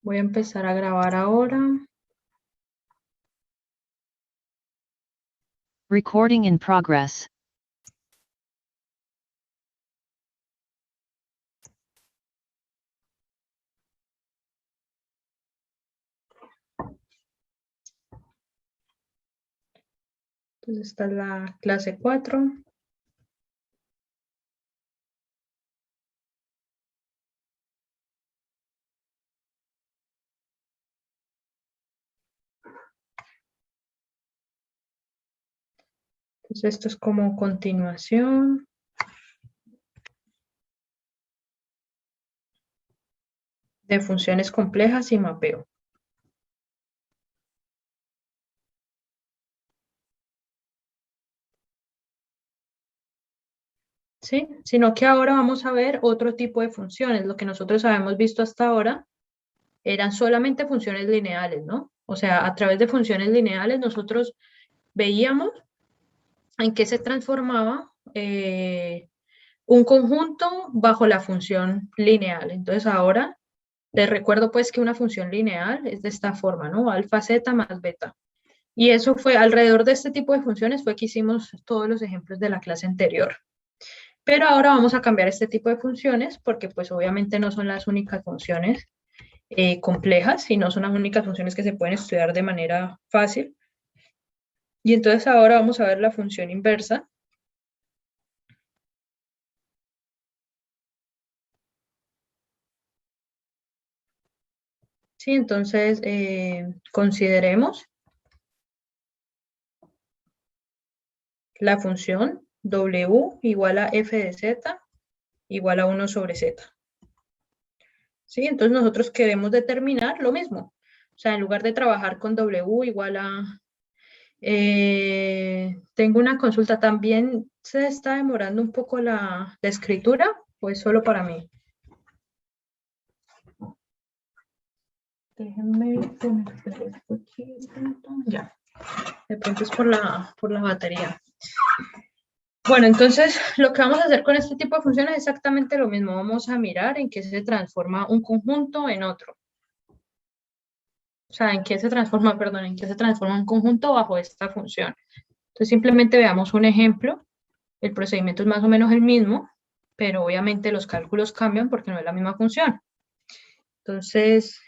Voy a empezar a grabar ahora. Recording in progress. Entonces esta es la clase 4. Entonces esto es como continuación. De funciones complejas y mapeo. ¿Sí? Sino que ahora vamos a ver otro tipo de funciones. Lo que nosotros habíamos visto hasta ahora eran solamente funciones lineales, ¿no? O sea, a través de funciones lineales nosotros veíamos en qué se transformaba un conjunto bajo la función lineal. Entonces ahora les recuerdo pues que una función lineal es de esta forma, ¿no? Alfa, zeta más beta. Y eso fue, alrededor de este tipo de funciones fue que hicimos todos los ejemplos de la clase anterior. Pero ahora vamos a cambiar este tipo de funciones porque pues obviamente no son las únicas funciones complejas y no son las únicas funciones que se pueden estudiar de manera fácil. Y entonces ahora vamos a ver la función inversa. Sí, entonces consideremos la función w igual a f de z igual a 1 sobre z. ¿Sí? Entonces nosotros queremos determinar lo mismo. O sea, en lugar de trabajar con w igual a... tengo una consulta, ¿también se está demorando un poco la escritura o es solo para mí? Déjenme conectar esto aquí. Ya, de pronto es por la batería. Bueno, entonces lo que vamos a hacer con este tipo de funciones es exactamente lo mismo. Vamos a mirar en qué se transforma un conjunto en otro. O sea, en qué se transforma, perdón, en qué se transforma un conjunto bajo esta función. Entonces simplemente veamos un ejemplo. El procedimiento es más o menos el mismo, pero obviamente los cálculos cambian porque no es la misma función. Entonces,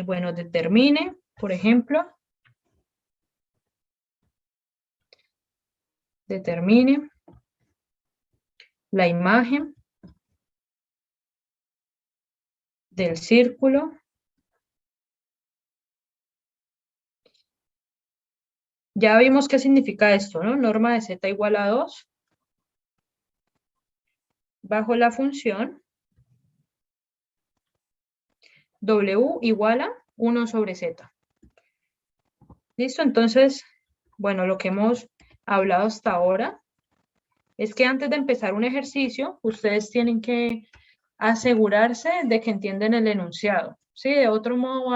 bueno, determine, por ejemplo, determine la imagen del círculo ya vimos qué significa esto, ¿no? Norma de z igual a 2 bajo la función w igual a 1 sobre z. ¿Listo? Entonces, bueno, lo que hemos hablado hasta ahora es que antes de empezar un ejercicio, ustedes tienen que asegurarse de que entienden el enunciado. Sí, de otro modo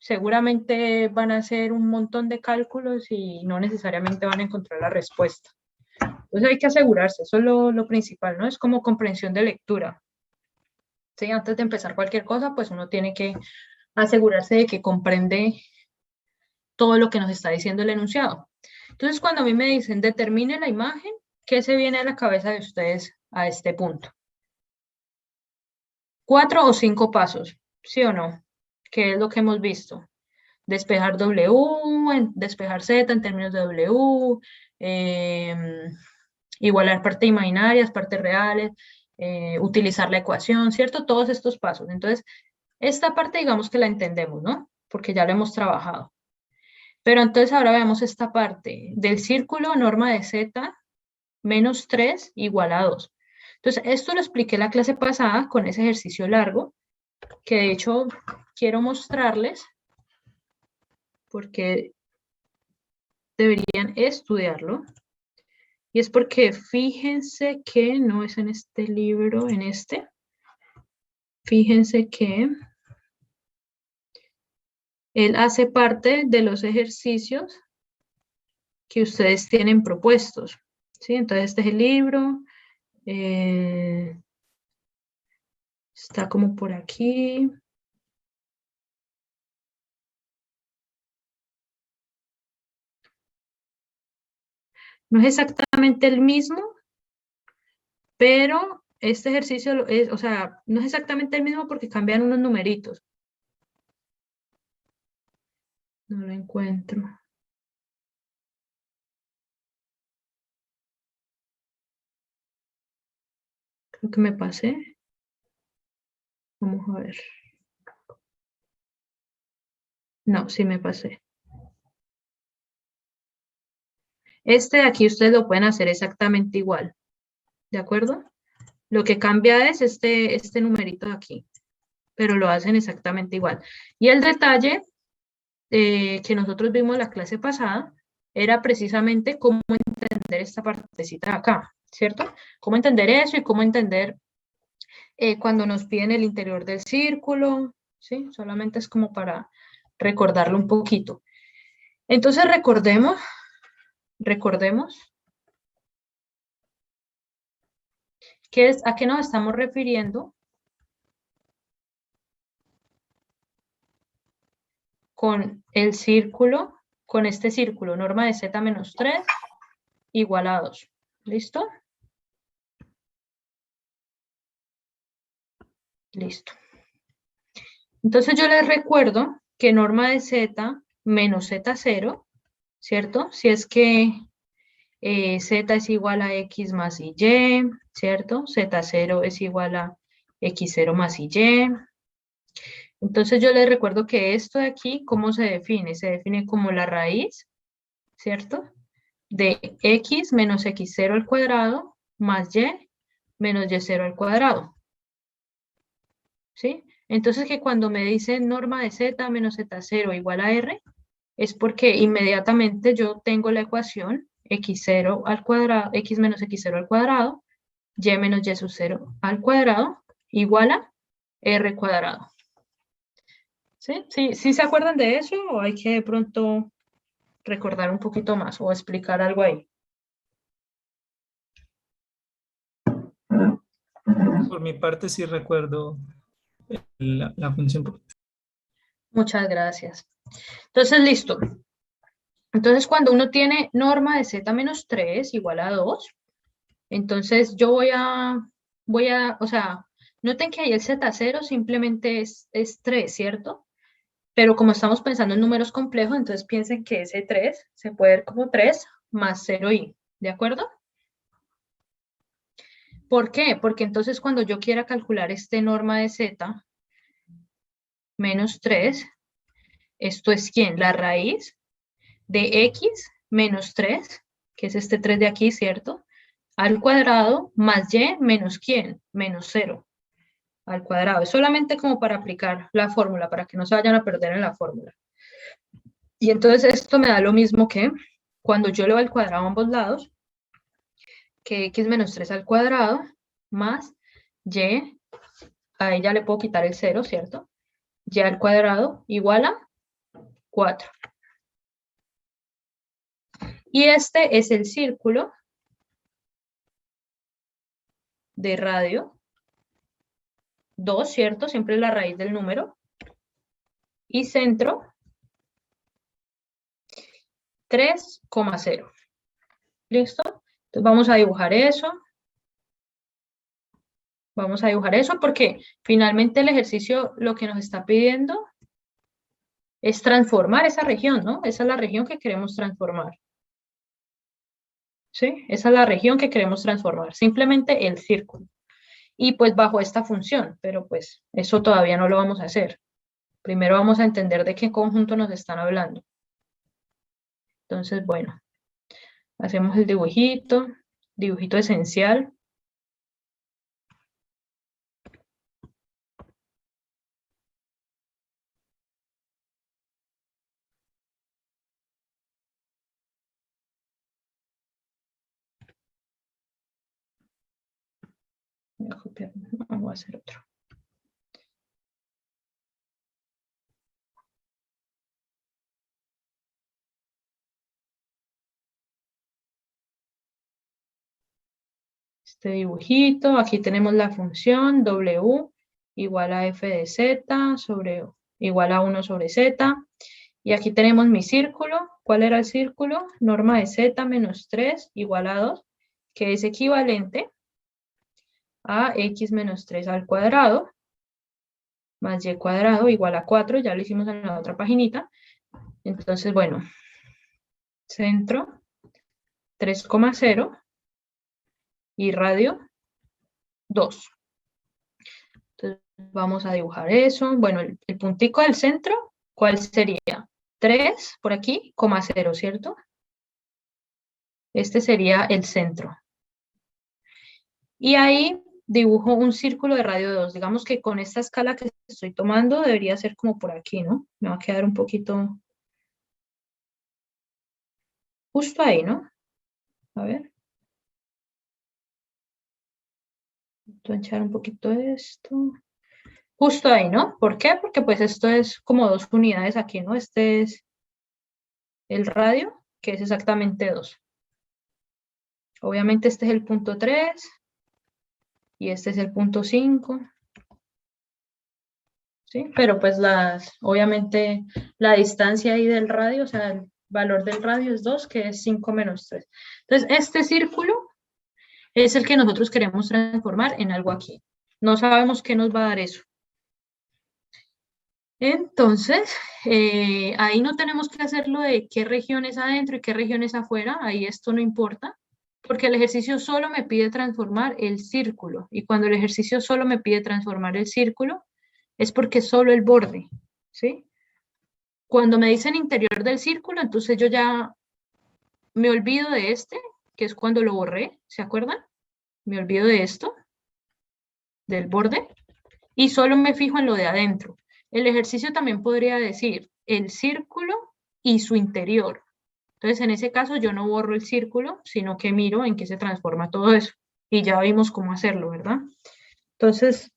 seguramente van a hacer un montón de cálculos y no necesariamente van a encontrar la respuesta. Entonces hay que asegurarse, eso es lo principal, ¿no? Es como comprensión de lectura. Sí, antes de empezar cualquier cosa, pues uno tiene que asegurarse de que comprende todo lo que nos está diciendo el enunciado. Entonces, cuando a mí me dicen determine la imagen, ¿qué se viene a la cabeza de ustedes a este punto? 4 o 5 pasos, ¿sí o no? ¿Qué es lo que hemos visto? Despejar W, despejar Z en términos de W, igualar partes imaginarias, partes reales, utilizar la ecuación, ¿cierto? Todos estos pasos. Entonces, esta parte digamos que la entendemos, ¿no? Porque ya lo hemos trabajado. Pero entonces ahora veamos esta parte del círculo norma de Z menos 3 igual a 2. Entonces, esto lo expliqué la clase pasada con ese ejercicio largo, que de hecho quiero mostrarles porque deberían estudiarlo. Y es porque fíjense que no es en este libro, en este. Fíjense que él hace parte de los ejercicios que ustedes tienen propuestos. ¿Sí? Entonces este es el libro. Está como por aquí. No es exactamente el mismo, pero este ejercicio es, o sea, no es exactamente el mismo porque cambian unos numeritos. No lo encuentro. Creo que me pasé. Vamos a ver. No, sí me pasé. Este de aquí ustedes lo pueden hacer exactamente igual. ¿De acuerdo? Lo que cambia es este numerito de aquí, pero lo hacen exactamente igual. Y el detalle que nosotros vimos la clase pasada era precisamente cómo entender esta partecita de acá, ¿cierto? Cómo entender eso y cómo entender cuando nos piden el interior del círculo, ¿sí? Solamente es como para recordarlo un poquito. Entonces recordemos a qué nos estamos refiriendo con el círculo, con este círculo, norma de z menos 3 igual a 2. ¿Listo? Listo. Entonces yo les recuerdo que norma de z menos z0, ¿cierto? Si es que z es igual a x más y, ¿cierto? Z0 es igual a x0 más y. Entonces yo les recuerdo que esto de aquí, ¿cómo se define? Se define como la raíz, ¿cierto? De x menos x0 al cuadrado más y menos y0 al cuadrado. ¿Sí? Entonces que cuando me dicen norma de z menos z0 igual a r, es porque inmediatamente yo tengo la ecuación x0 al cuadrado, x menos x0 al cuadrado, y menos y sub 0 al cuadrado, igual a r cuadrado. ¿Sí? ¿Sí? ¿Sí se acuerdan de eso o hay que de pronto recordar un poquito más o explicar algo ahí? Por mi parte sí recuerdo la función. Muchas gracias. Entonces, listo. Entonces, cuando uno tiene norma de z menos 3 igual a 2, entonces yo o sea, noten que ahí el z0 simplemente es 3, ¿cierto? Pero como estamos pensando en números complejos, entonces piensen que ese 3 se puede ver como 3 más 0i, ¿de acuerdo? ¿Por qué? Porque entonces cuando yo quiera calcular este norma de z menos 3, esto es ¿quién? La raíz de x menos 3, que es este 3 de aquí, ¿cierto? Al cuadrado más y menos ¿quién? Menos 0 al cuadrado. Es solamente como para aplicar la fórmula, para que no se vayan a perder en la fórmula. Y entonces esto me da lo mismo que cuando yo le doy al cuadrado a ambos lados, que x menos 3 al cuadrado más y, ahí ya le puedo quitar el 0, ¿cierto? Y al cuadrado igual a 4. Y este es el círculo de radio 2, ¿cierto? Siempre es la raíz del número. Y centro 3,0. ¿Listo? Entonces vamos a dibujar eso. Vamos a dibujar eso porque finalmente el ejercicio lo que nos está pidiendo es transformar esa región, ¿no? Esa es la región que queremos transformar. ¿Sí? Esa es la región que queremos transformar. Simplemente el círculo. Y pues bajo esta función, pero pues eso todavía no lo vamos a hacer. Primero vamos a entender de qué conjunto nos están hablando. Entonces, bueno, hacemos el dibujito esencial. Voy a copiar, no, voy a hacer otro. Este dibujito, aquí tenemos la función W igual a f de z sobre igual a 1 sobre z. Y aquí tenemos mi círculo. ¿Cuál era el círculo? Norma de z menos 3 igual a 2, que es equivalente a x menos 3 al cuadrado más y cuadrado igual a 4. Ya lo hicimos en la otra paginita. Entonces, bueno, centro 3,0 y radio 2. Entonces, vamos a dibujar eso. Bueno, el puntico del centro, ¿cuál sería? 3 por aquí, coma 0, ¿cierto? Este sería el centro. Y ahí dibujo un círculo de radio 2. Digamos que con esta escala que estoy tomando debería ser como por aquí, ¿no? Me va a quedar un poquito justo ahí, ¿no? A ver. Voy a echar un poquito esto. Justo ahí, ¿no? ¿Por qué? Porque pues esto es como 2 unidades aquí, ¿no? Este es el radio, que es exactamente 2. Obviamente este es el punto 3 y este es el punto 5. ¿Sí? Pero pues obviamente la distancia ahí del radio, o sea, el valor del radio es 2, que es 5 menos 3. Entonces, este círculo es el que nosotros queremos transformar en algo aquí. No sabemos qué nos va a dar eso. Entonces, ahí no tenemos que hacerlo de qué región es adentro y qué región es afuera. Ahí esto no importa, porque el ejercicio solo me pide transformar el círculo. Y cuando el ejercicio solo me pide transformar el círculo, es porque solo el borde, ¿sí? Cuando me dicen interior del círculo, entonces yo ya me olvido de este, que es cuando lo borré, ¿se acuerdan? Me olvido de esto, del borde, y solo me fijo en lo de adentro. El ejercicio también podría decir el círculo y su interior. Entonces, en ese caso, yo no borro el círculo, sino que miro en qué se transforma todo eso. Y ya vimos cómo hacerlo, ¿verdad? Entonces,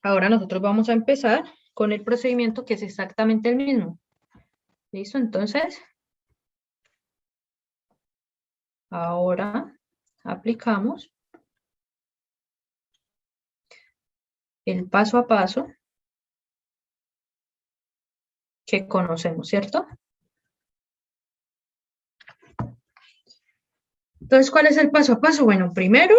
ahora nosotros vamos a empezar con el procedimiento que es exactamente el mismo. ¿Listo? Entonces, ahora aplicamos el paso a paso que conocemos, ¿cierto? Entonces, ¿cuál es el paso a paso? Bueno, primero,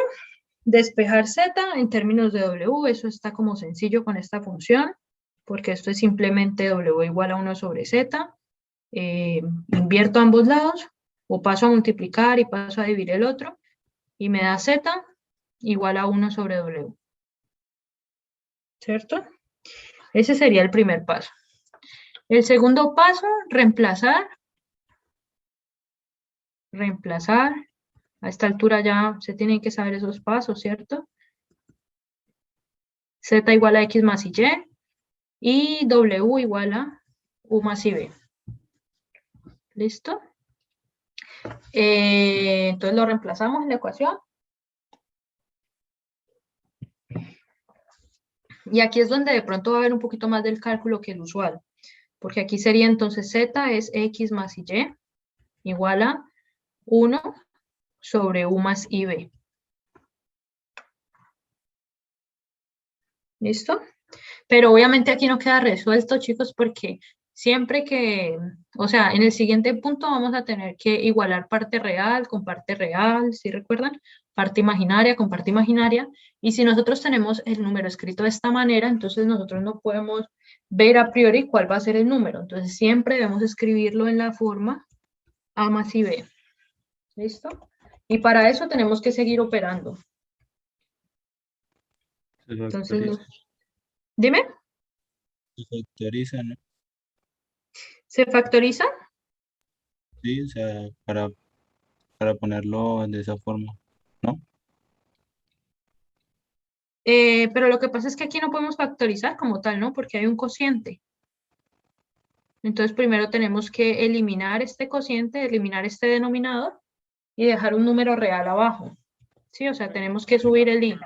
despejar z en términos de w, eso está como sencillo con esta función, porque esto es simplemente w igual a 1 sobre z. Invierto ambos lados, o paso a multiplicar y paso a dividir el otro, y me da z igual a 1 sobre w. ¿Cierto? Ese sería el primer paso. El segundo paso, reemplazar. A esta altura ya se tienen que saber esos pasos, ¿cierto? Z igual a X más Y y W igual a U más Y. ¿Listo? Entonces lo reemplazamos en la ecuación. Y aquí es donde de pronto va a haber un poquito más del cálculo que el usual. Porque aquí sería entonces Z es X más Y igual a 1 sobre U más IB. ¿Listo? Pero obviamente aquí no queda resuelto, chicos, porque siempre que, o sea, en el siguiente punto vamos a tener que igualar parte real con parte real, ¿sí recuerdan? Parte imaginaria con parte imaginaria. Y si nosotros tenemos el número escrito de esta manera, entonces nosotros no podemos ver a priori cuál va a ser el número. Entonces siempre debemos escribirlo en la forma A más IB. ¿Listo? Y para eso tenemos que seguir operando. Entonces, dime. Se factoriza, ¿no? ¿Se factoriza? Sí, o sea, para ponerlo de esa forma, ¿no? Pero lo que pasa es que aquí no podemos factorizar como tal, ¿no? Porque hay un cociente. Entonces primero tenemos que eliminar este cociente, eliminar este denominador y dejar un número real abajo. ¿Sí? O sea, tenemos que subir el i.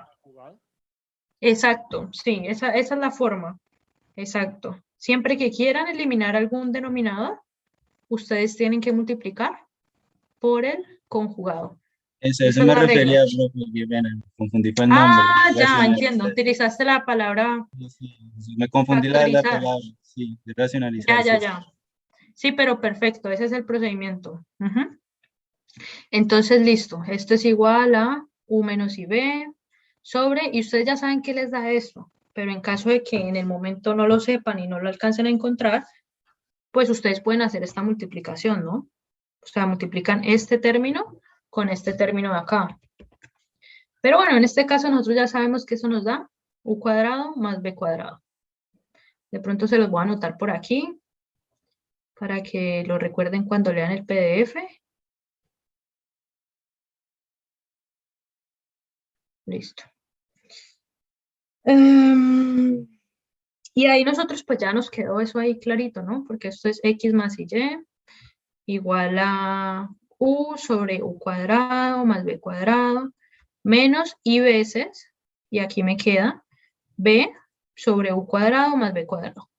Exacto, sí, esa es la forma. Exacto. Siempre que quieran eliminar algún denominador, ustedes tienen que multiplicar por el conjugado. Eso Esa es me la refería, regla. profe, que pena, confundí fue el nombre. Ah, ya, Racionalizar. entiendo. Utilizaste la palabra Sí, sí, me confundí la factorizar. palabra, sí, de racionalizar, Ya, sí. ya, ya. Sí, pero perfecto, ese es el procedimiento. Ujú. Entonces, listo, esto es igual a U menos IB sobre, y ustedes ya saben qué les da esto, pero en caso de que en el momento no lo sepan y no lo alcancen a encontrar, pues ustedes pueden hacer esta multiplicación, ¿no? O sea, multiplican este término con este término de acá. Pero bueno, en este caso nosotros ya sabemos que eso nos da U cuadrado más B cuadrado. De pronto se los voy a anotar por aquí para que lo recuerden cuando lean el PDF. Listo. Y ahí nosotros pues ya nos quedó eso ahí clarito, ¿no? Porque esto es X más Y igual a U sobre U cuadrado más B cuadrado menos I veces, y aquí me queda B sobre U cuadrado más B cuadrado.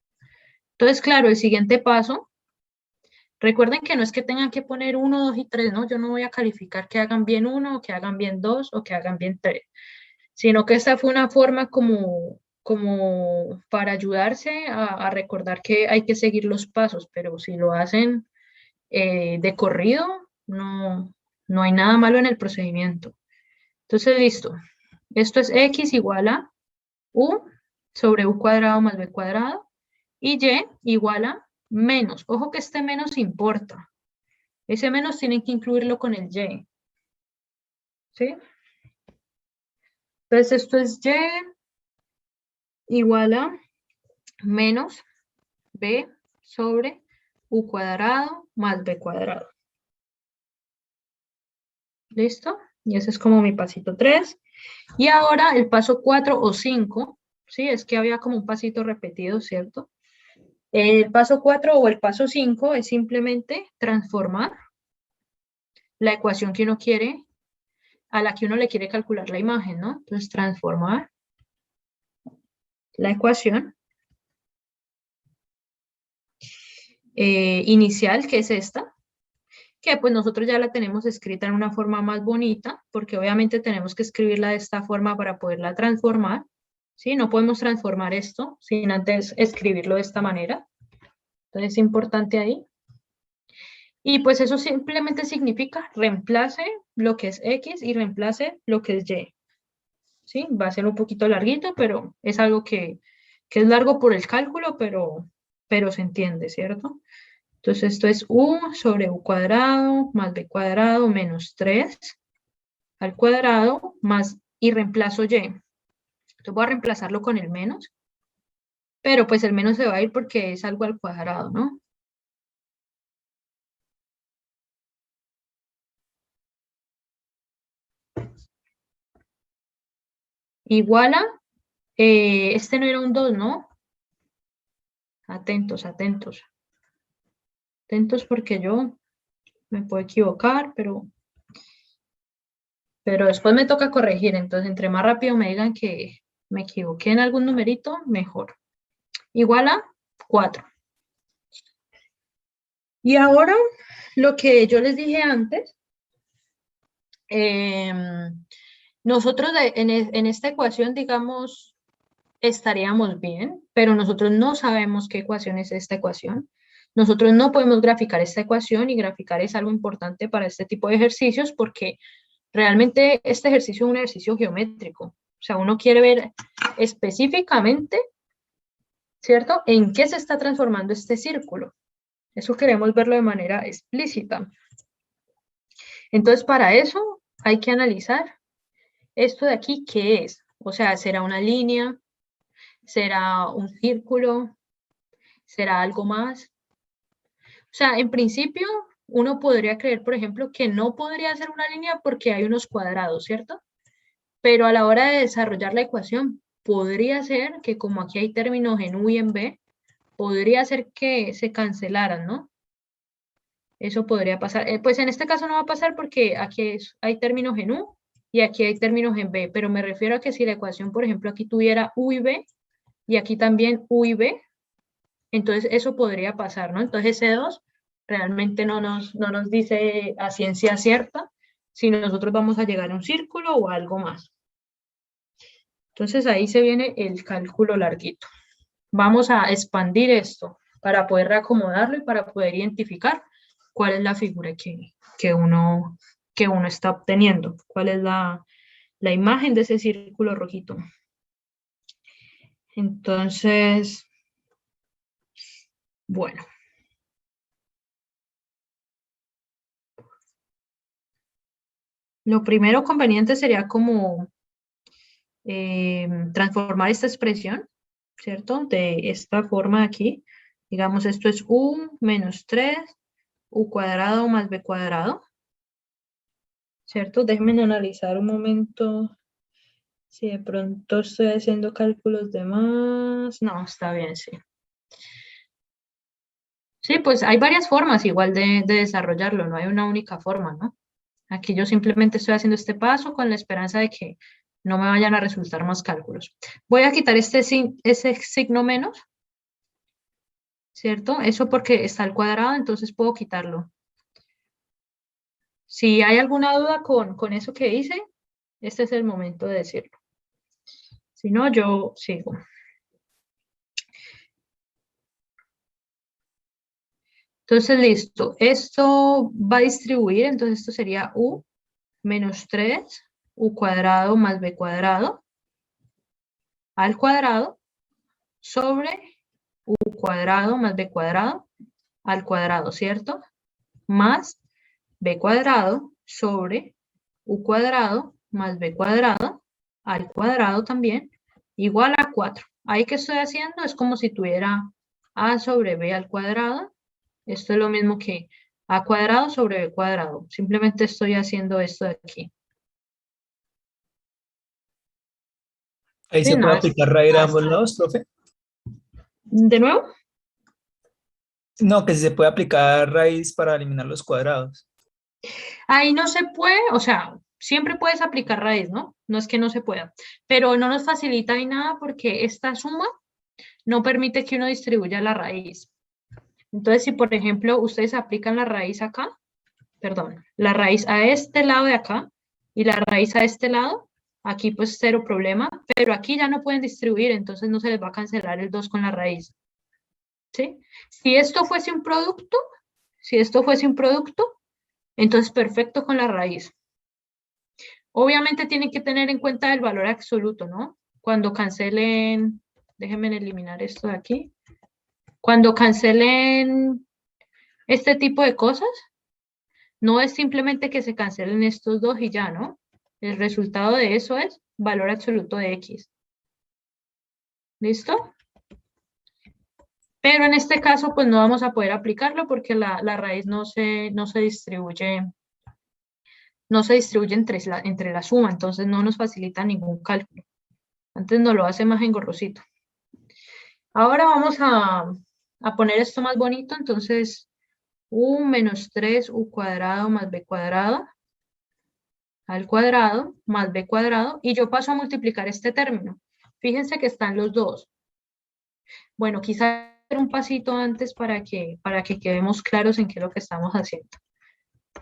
Entonces, claro, el siguiente paso, recuerden que no es que tengan que poner 1, 2 y 3, ¿no? Yo no voy a calificar que hagan bien 1, o que hagan bien 2 o que hagan bien 3, sino que esta fue una forma como para ayudarse a recordar que hay que seguir los pasos, pero si lo hacen de corrido, no hay nada malo en el procedimiento. Entonces, listo. Esto es X igual a U sobre U cuadrado más B cuadrado y Y igual a menos. Ojo que este menos importa. Ese menos tienen que incluirlo con el Y. ¿Sí? Entonces, esto es Y igual a menos B sobre U cuadrado más B cuadrado. ¿Listo? Y ese es como mi pasito 3. Y ahora el paso 4 o 5, ¿sí? Es que había como un pasito repetido, ¿cierto? El paso 4 o el paso 5 es simplemente transformar la ecuación que uno quiere, a la que uno le quiere calcular la imagen, ¿no? Entonces, transformar la ecuación inicial, que es esta, que pues nosotros ya la tenemos escrita en una forma más bonita, porque obviamente tenemos que escribirla de esta forma para poderla transformar, ¿sí? No podemos transformar esto sin antes escribirlo de esta manera. Entonces es importante ahí. Y pues eso simplemente significa reemplace lo que es X y reemplace lo que es Y. ¿Sí? Va a ser un poquito larguito, pero es algo que es largo por el cálculo, pero se entiende, ¿cierto? Entonces esto es U sobre U cuadrado más B cuadrado menos 3 al cuadrado más, y reemplazo Y. Entonces voy a reemplazarlo con el menos, pero pues el menos se va a ir porque es algo al cuadrado, ¿no? Igual a, este no era un 2, ¿no? Atentos, atentos. Atentos porque yo me puedo equivocar, pero después me toca corregir. Entonces, entre más rápido me digan que me equivoqué en algún numerito, mejor. Igual a 4. Y ahora, lo que yo les dije antes, nosotros en esta ecuación, digamos, estaríamos bien, pero nosotros no sabemos qué ecuación es esta ecuación. Nosotros no podemos graficar esta ecuación, y graficar es algo importante para este tipo de ejercicios porque realmente este ejercicio es un ejercicio geométrico. O sea, uno quiere ver específicamente, ¿cierto?, en qué se está transformando este círculo. Eso queremos verlo de manera explícita. Entonces, para eso hay que analizar esto de aquí, ¿qué es? O sea, ¿será una línea? ¿Será un círculo? ¿Será algo más? O sea, en principio, uno podría creer, por ejemplo, que no podría ser una línea porque hay unos cuadrados, ¿cierto? Pero a la hora de desarrollar la ecuación, podría ser que como aquí hay términos en U y en B, podría ser que se cancelaran, ¿no? Eso podría pasar. Pues en este caso no va a pasar porque aquí hay términos en U y aquí hay términos en B, pero me refiero a que si la ecuación, por ejemplo, aquí tuviera U y B y aquí también U y B, entonces eso podría pasar, ¿no? Entonces ese 2 realmente no nos dice a ciencia cierta si nosotros vamos a llegar a un círculo o a algo más. Entonces ahí se viene el cálculo larguito. Vamos a expandir esto. para poder reacomodarlo y para poder identificar cuál es la figura que uno está obteniendo, cuál es la imagen de ese círculo rojito. Entonces, bueno. Lo primero conveniente sería como transformar esta expresión, ¿cierto? De esta forma aquí. Digamos, esto es u menos 3, u cuadrado más b cuadrado, ¿cierto? Déjenme analizar un momento si de pronto estoy haciendo cálculos de más. No, está bien, sí. Sí, pues hay varias formas igual de desarrollarlo, no hay una única forma, ¿no? Aquí yo simplemente estoy haciendo este paso con la esperanza de que no me vayan a resultar más cálculos. Voy a quitar ese signo menos, ¿cierto? Eso porque está al cuadrado, entonces puedo quitarlo. Si hay alguna duda con eso que hice, este es el momento de decirlo. Si no, yo sigo. Entonces, listo. Esto va a distribuir, entonces esto sería u menos 3, u cuadrado más b cuadrado, al cuadrado, sobre u cuadrado más b cuadrado, al cuadrado, ¿cierto? Más b cuadrado sobre u cuadrado más b cuadrado, al cuadrado también, igual a 4. Ahí que estoy haciendo es como si tuviera a sobre b al cuadrado. Esto es lo mismo que a cuadrado sobre b cuadrado. Simplemente estoy haciendo esto de aquí. Ahí Sí, se puede nada, aplicar raíz a ambos lados, profe. ¿de nuevo? No, que si se puede aplicar raíz para eliminar los cuadrados. Ahí no se puede, o sea, siempre puedes aplicar raíz, ¿no? No es que no se pueda, pero no nos facilita ni nada porque esta suma no permite que uno distribuya la raíz. Entonces, si por ejemplo ustedes aplican la raíz acá, perdón, la raíz a este lado de acá y la raíz a este lado, aquí pues cero problema, pero aquí ya no pueden distribuir, entonces no se les va a cancelar el 2 con la raíz. ¿Sí? Si esto fuese un producto, entonces perfecto con la raíz. Obviamente tienen que tener en cuenta el valor absoluto, ¿no? Cuando cancelen, déjenme eliminar esto de aquí. Cuando cancelen este tipo de cosas, no es simplemente que se cancelen estos dos y ya, ¿no? El resultado de eso es valor absoluto de X. ¿Listo? Pero en este caso, pues no vamos a poder aplicarlo porque la raíz no se distribuye entre la suma, entonces no nos facilita ningún cálculo. Antes nos lo hace más engorrosito. Ahora vamos a poner esto más bonito, entonces u menos 3 u cuadrado más b cuadrado al cuadrado más b cuadrado, y yo paso a multiplicar este término. Fíjense que están los dos. Bueno, quizás un pasito antes para que quedemos claros en qué es lo que estamos haciendo.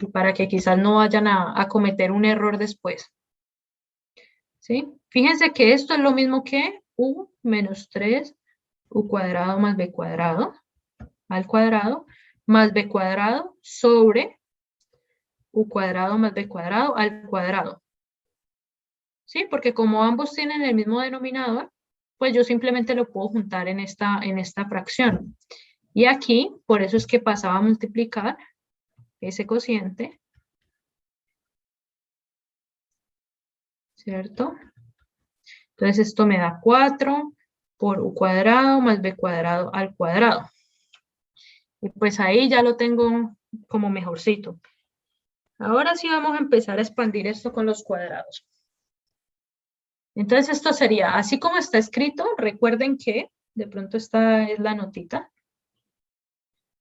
Y para que quizás no vayan a cometer un error después. ¿Sí? Fíjense que esto es lo mismo que u menos 3 u cuadrado más b cuadrado al cuadrado más b cuadrado sobre u cuadrado más b cuadrado al cuadrado. ¿Sí? Porque como ambos tienen el mismo denominador, pues yo simplemente lo puedo juntar en esta fracción. Y aquí, por eso es que pasaba a multiplicar ese cociente, ¿cierto? Entonces esto me da 4 por u cuadrado más b cuadrado al cuadrado. Y pues ahí ya lo tengo como mejorcito. Ahora sí vamos a empezar a expandir esto con los cuadrados. Entonces esto sería, así como está escrito, recuerden que, de pronto esta es la notita,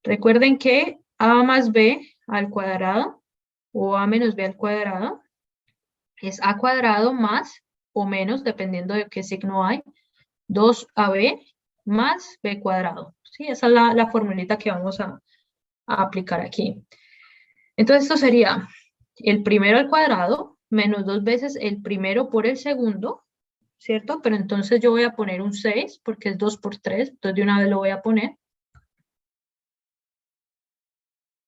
recuerden que a más b al cuadrado o a menos b al cuadrado es a cuadrado más o menos, dependiendo de qué signo hay, 2ab más b cuadrado. ¿Sí? Esa es la formulita que vamos a aplicar aquí. Entonces esto sería el primero al cuadrado menos 2 veces el primero por el segundo, ¿cierto? Pero entonces yo voy a poner un 6 porque es 2 por 3, entonces de una vez lo voy a poner.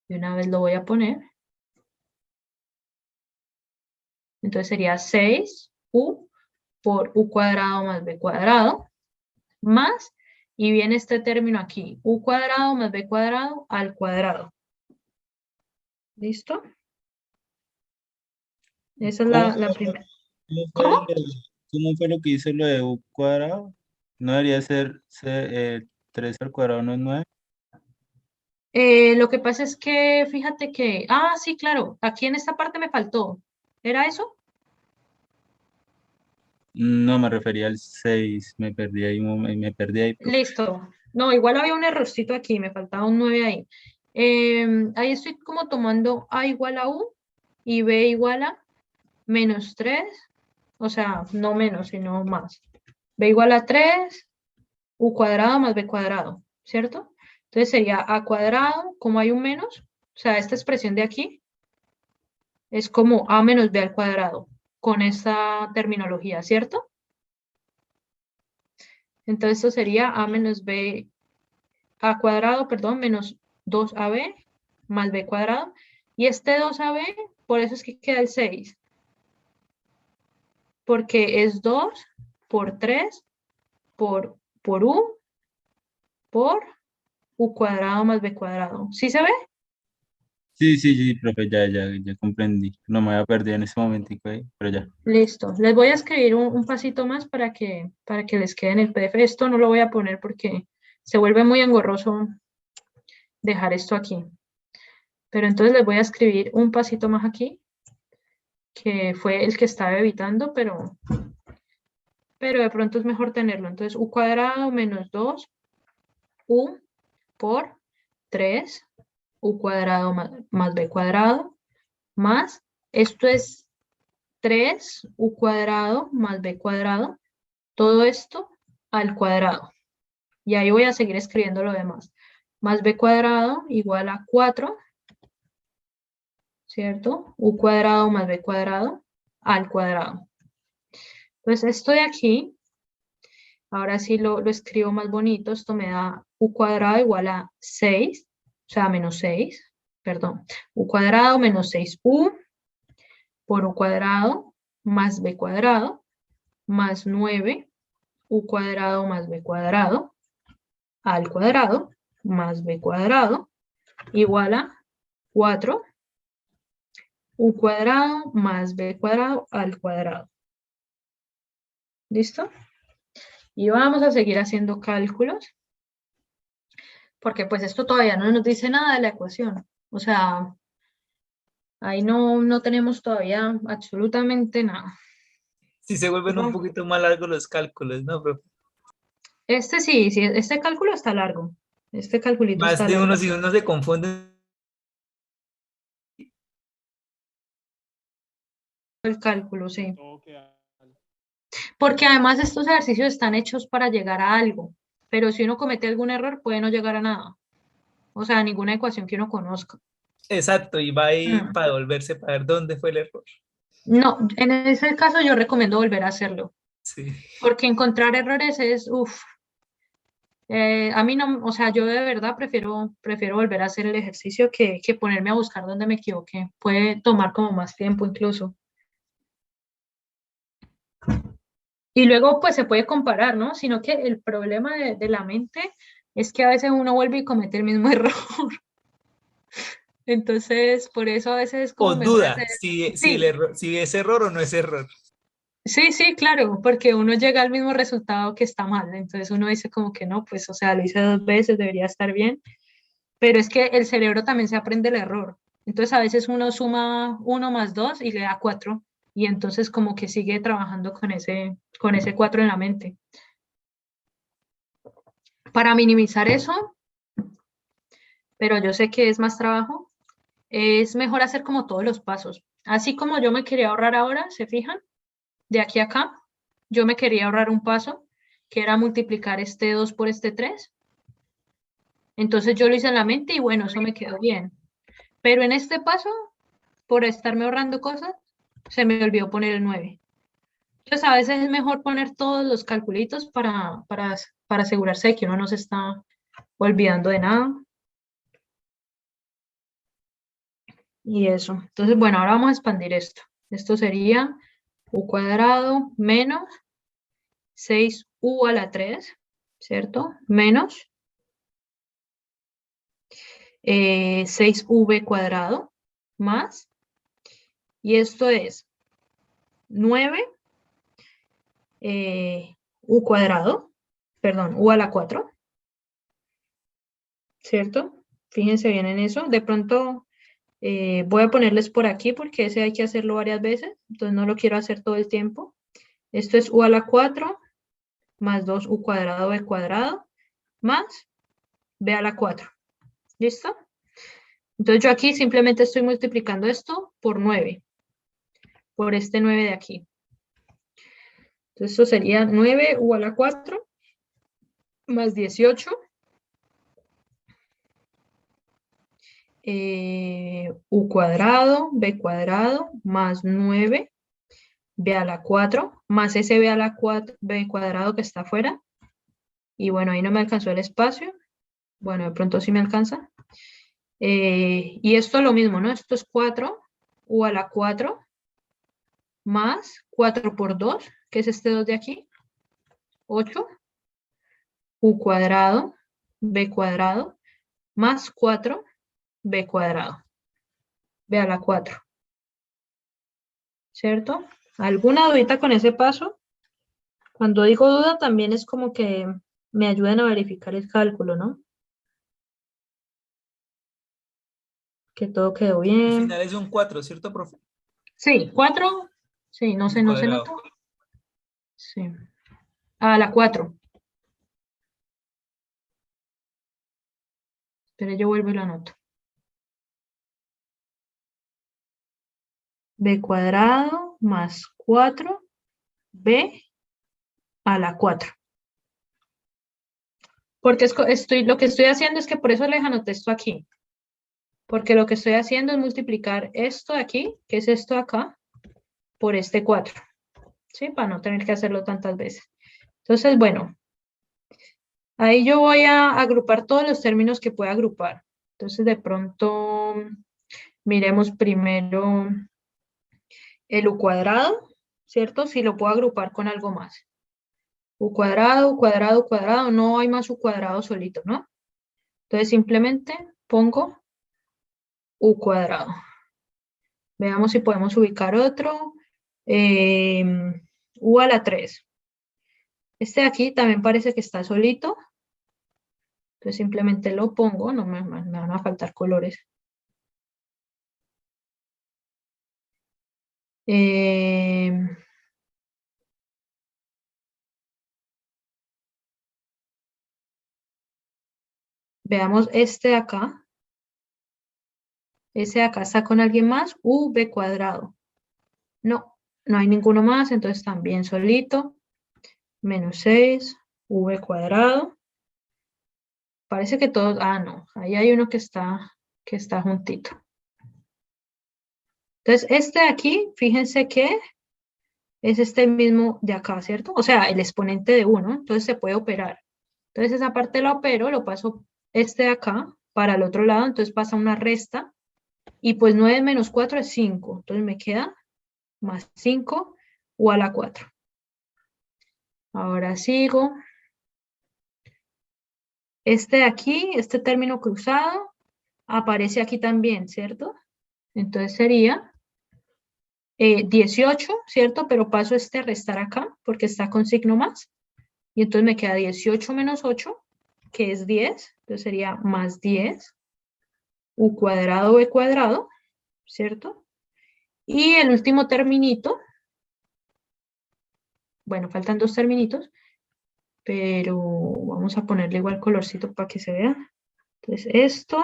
De una vez lo voy a poner. Entonces sería 6u por u cuadrado más b cuadrado, más, y viene este término aquí, u cuadrado más b cuadrado al cuadrado. ¿Listo? Esa es la primera. ¿Cómo? ¿Cómo fue lo que hizo lo de u cuadrado? ¿No debería ser 3 al cuadrado no es 9? Lo que pasa es que, fíjate que, sí, claro, aquí en esta parte me faltó. ¿Era eso? No, me refería al 6. Me perdí ahí, me perdí ahí, profe. Listo. No, igual había un errorcito aquí, me faltaba un 9 ahí. Ahí estoy como tomando a igual a u y b igual a menos 3, o sea, no menos, sino más. B igual a 3, u cuadrado más b cuadrado, ¿cierto? Entonces sería a cuadrado, como hay un menos, o sea, esta expresión de aquí es como a menos b al cuadrado, con esta terminología, ¿cierto? Entonces esto sería a menos b a cuadrado, perdón, menos 2ab más b cuadrado. Y este 2ab, por eso es que queda el 6. Porque es 2 por 3 por u por u cuadrado más b cuadrado. ¿Sí se ve? Sí, sí, sí, profe, ya comprendí. No me había perdido en ese momentico ahí, pero ya. Listo. Les voy a escribir un pasito más para que les quede en el PDF. Esto no lo voy a poner porque se vuelve muy engorroso dejar esto aquí. Pero entonces les voy a escribir un pasito más aquí, que fue el que estaba evitando, pero de pronto es mejor tenerlo. Entonces, u cuadrado menos 2, u por 3, u cuadrado más b cuadrado, más, esto es 3, u cuadrado más b cuadrado, todo esto al cuadrado. Y ahí voy a seguir escribiendo lo demás. Más b cuadrado igual a 4, ¿cierto? U cuadrado más b cuadrado al cuadrado. Entonces, esto de aquí, ahora sí lo escribo más bonito. Esto me da u cuadrado igual a 6, o sea, menos 6, perdón. U cuadrado menos 6u por u cuadrado más b cuadrado más 9 u cuadrado más b cuadrado al cuadrado más b cuadrado igual a 4 u cuadrado más b cuadrado al cuadrado. ¿Listo? Y vamos a seguir haciendo cálculos, porque pues esto todavía no nos dice nada de la ecuación. O sea, ahí no tenemos todavía absolutamente nada. Sí se vuelven un No. poquito más largos los cálculos, ¿no, profe? Este sí, este cálculo está largo. Este calculito Más está de uno, largo. si uno se confunde. El cálculo, sí. Porque además estos ejercicios están hechos para llegar a algo. Pero si uno comete algún error, puede no llegar a nada. O sea, ninguna ecuación que uno conozca. Exacto, y va ahí Mm. para volverse para ver dónde fue el error. No, en ese caso yo recomiendo volver a hacerlo. Sí. Porque encontrar errores es, uff, a mí no, o sea, yo de verdad prefiero volver a hacer el ejercicio que ponerme a buscar dónde me equivoqué. Puede tomar como más tiempo incluso. Y luego pues se puede comparar, ¿no? Sino que el problema de la mente es que a veces uno vuelve y comete el mismo error. Entonces, por eso a veces es O como mejor duda hacer. si, el Sí, error, si es error o no es error. sí, sí, claro, porque uno llega al mismo resultado que está mal. Entonces uno dice como que no, pues, o sea, lo hice 2 veces, debería estar bien. Pero es que el cerebro también se aprende el error. Entonces a veces uno suma 1 más 2 y le da 4. Y entonces como que sigue trabajando con ese 4 en la mente. Para minimizar eso, pero yo sé que es más trabajo, es mejor hacer como todos los pasos. Así como yo me quería ahorrar ahora, ¿se fijan? De aquí a acá, yo me quería ahorrar un paso, que era multiplicar este 2 por este 3. Entonces yo lo hice en la mente y bueno, eso me quedó bien. Pero en este paso, por estarme ahorrando cosas, se me olvidó poner el 9. Entonces a veces es mejor poner todos los calculitos para asegurarse de que uno no se está olvidando de nada. y eso. Entonces, bueno, ahora vamos a expandir esto. Esto sería u cuadrado menos 6u a la 3, ¿cierto? Menos 6v cuadrado más, y esto es 9 u cuadrado, perdón, u a la 4, ¿cierto? Fíjense bien en eso. De pronto voy a ponerles por aquí porque ese hay que hacerlo varias veces, entonces no lo quiero hacer todo el tiempo. Esto es u a la 4 más 2u cuadrado b cuadrado más b a la 4. ¿Listo? Entonces yo aquí simplemente estoy multiplicando esto por 9, por este 9 de aquí. Entonces esto sería 9u a la 4 más 18 u cuadrado, b cuadrado, más 9, b a la 4, más ese b a la 4, b cuadrado que está afuera. Y bueno, ahí no me alcanzó el espacio. Bueno, de pronto sí me alcanza. Y esto lo mismo, ¿no? Esto es 4, u a la 4, más 4 por 2, que es este 2 de aquí, 8, u cuadrado, b cuadrado, más 4, b cuadrado, b a la 4. ¿Cierto? ¿Alguna dudita con ese paso? Cuando digo duda también es como que me ayuden a verificar el cálculo, ¿no? Que todo quedó Al bien. final es un 4, ¿cierto, profe? Sí, 4. Sí, no Un sé, no se cuadrado. nota. Sí. A la 4. Pero yo vuelvo y lo anoto. B cuadrado más 4b a la 4. Porque lo que estoy haciendo es que por eso les anoté esto aquí. Porque lo que estoy haciendo es multiplicar esto de aquí, que es esto de acá, por este 4. ¿Sí? Para no tener que hacerlo tantas veces. Entonces, bueno, ahí yo voy a agrupar todos los términos que pueda agrupar. Entonces, de pronto, miremos primero el u cuadrado, ¿cierto? Si lo puedo agrupar con algo más. U cuadrado, u cuadrado, u cuadrado, no hay más u cuadrado solito, ¿no? Entonces, simplemente pongo u cuadrado. Veamos si podemos ubicar otro. U a la 3. Este de aquí también parece que está solito. Entonces simplemente lo pongo, no me van a faltar colores. Veamos este de acá. Ese de acá está con alguien más. V cuadrado. No, no hay ninguno más, entonces también solito. Menos 6, V cuadrado. Parece que todos, no, ahí hay uno que está juntito. Entonces este de aquí, fíjense que es este mismo de acá, ¿cierto? O sea, el exponente de 1, entonces se puede operar. Entonces esa parte la opero, lo paso este de acá para el otro lado, entonces pasa una resta, y pues 9 menos 4 es 5, entonces me queda más 5 u a la 4. Ahora sigo. Este de aquí, este término cruzado, aparece aquí también, ¿cierto? Entonces sería 18, ¿cierto? Pero paso este a restar acá, porque está con signo más. Y entonces me queda 18 menos 8, que es 10. Entonces sería más 10, u cuadrado b cuadrado, ¿cierto? Y el último terminito, bueno, faltan dos terminitos, pero vamos a ponerle igual colorcito para que se vea. Entonces esto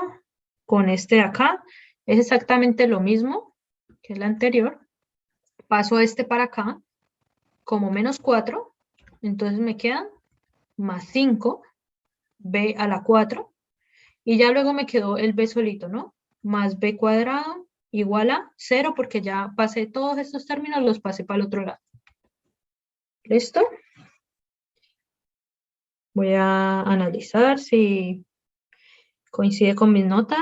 con este de acá es exactamente lo mismo que el anterior. Paso este para acá como menos 4, entonces me quedan más 5, b a la 4, y ya luego me quedó el b solito, ¿no? Más b cuadrado igual a 0, porque ya pasé todos estos términos, los pasé para el otro lado. ¿Listo? Voy a analizar si coincide con mis notas.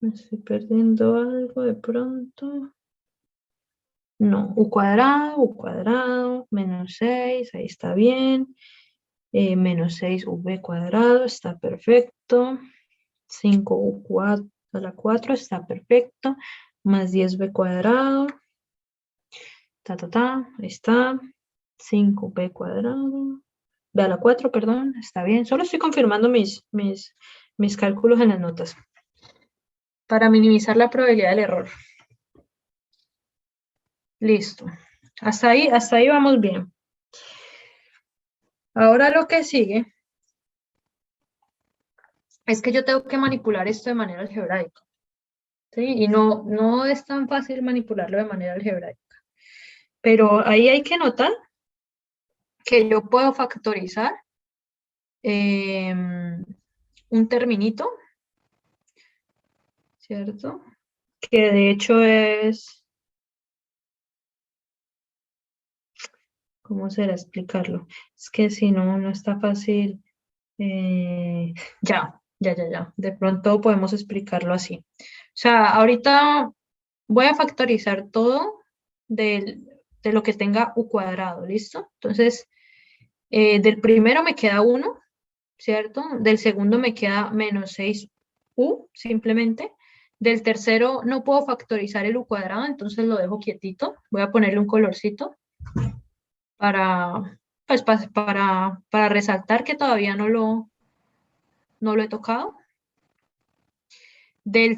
Me estoy perdiendo algo de pronto. No, u cuadrado, menos 6, ahí está bien. Menos 6v², está perfecto. 5u² a la 4 está perfecto. Más 10v². Ahí está. 5v². V a la 4, perdón, está bien. Solo estoy confirmando mis cálculos en las notas para minimizar la probabilidad del error. Listo. Hasta ahí vamos bien. Ahora lo que sigue es que yo tengo que manipular esto de manera algebraica. ¿Sí? Y no es tan fácil manipularlo de manera algebraica. Pero ahí hay que notar que yo puedo factorizar un terminito, ¿cierto? Que de hecho es, ¿cómo será explicarlo? Es que si no está fácil. Ya. De pronto podemos explicarlo así. O sea, ahorita voy a factorizar todo de lo que tenga u², ¿listo? Entonces, del primero me queda 1, ¿cierto? Del segundo me queda menos 6u, simplemente. Del tercero no puedo factorizar el u², entonces lo dejo quietito. Voy a ponerle un colorcito para, pues, para resaltar que todavía no lo he tocado. De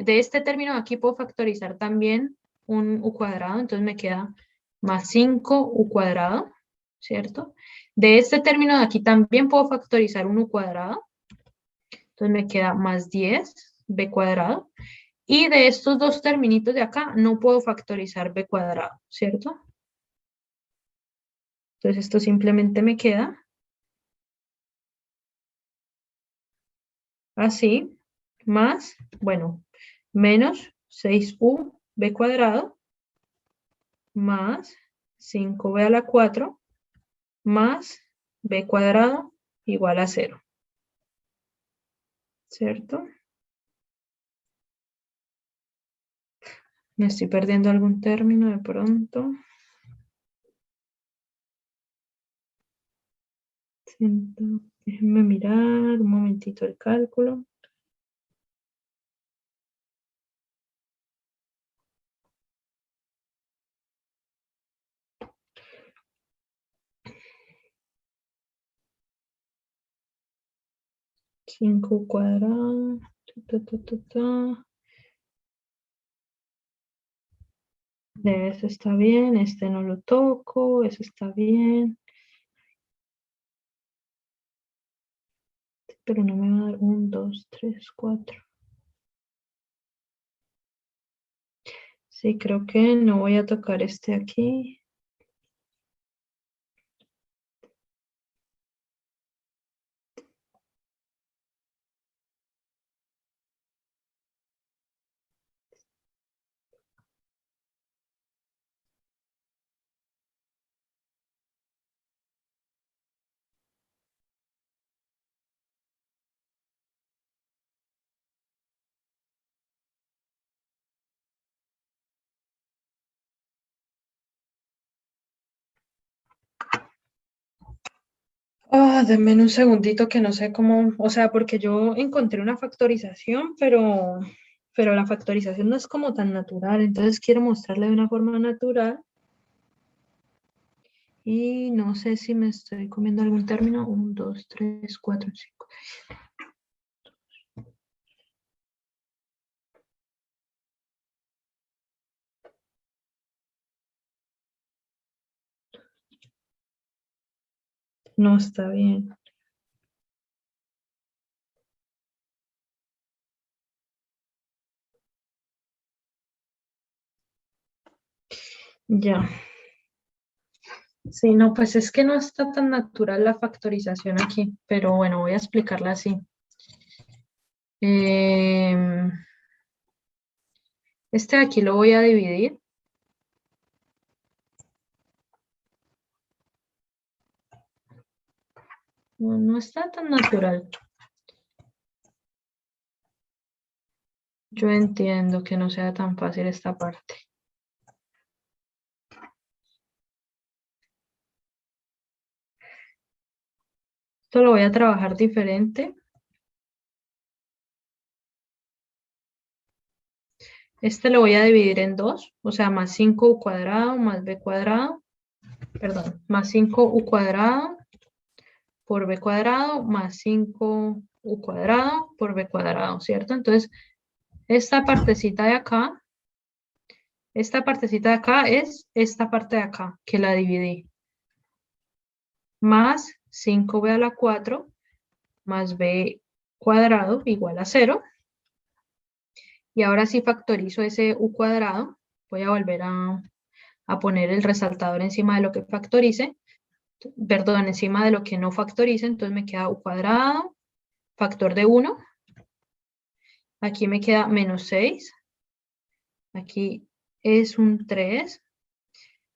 este término de aquí puedo factorizar también un u², entonces me queda más 5u², ¿cierto? De este término de aquí también puedo factorizar un u², entonces me queda más 10b². Y de estos dos terminitos de acá no puedo factorizar b², ¿cierto? Entonces esto simplemente me queda así, más, bueno, menos 6u² más 5b a la 4 más b² igual a 0. ¿Cierto? Me estoy perdiendo algún término de pronto. Déjenme mirar un momentito el cálculo. Cinco² De ese está bien, este no lo toco, ese está bien. Pero no me va a dar 1, 2, 3, 4. Sí, creo que no voy a tocar este aquí. Denme un segundito que no sé cómo, o sea, porque yo encontré una factorización, pero la factorización no es como tan natural, entonces quiero mostrarle de una forma natural y no sé si me estoy comiendo algún término. 1, 2, 3, 4, 5. No está bien. Ya. Sí, no, pues es que no está tan natural la factorización aquí, pero bueno, voy a explicarla así. Este de aquí lo voy a dividir. No está tan natural. Yo entiendo que no sea tan fácil esta parte. Esto lo voy a trabajar diferente. Este lo voy a dividir en 2, o sea, más 5u cuadrado más b cuadrado, perdón, más 5u cuadrado por b cuadrado más 5u cuadrado por b cuadrado, ¿cierto? Entonces, esta partecita de acá es esta parte de acá, que la dividí. Más 5b a la 4 más b cuadrado igual a 0. Y ahora sí factorizo ese u cuadrado. Voy a volver a poner el resaltador encima de lo que factorice. Perdón, encima de lo que no factorice. Entonces me queda u cuadrado, factor de 1. Aquí me queda menos 6. Aquí es un 3.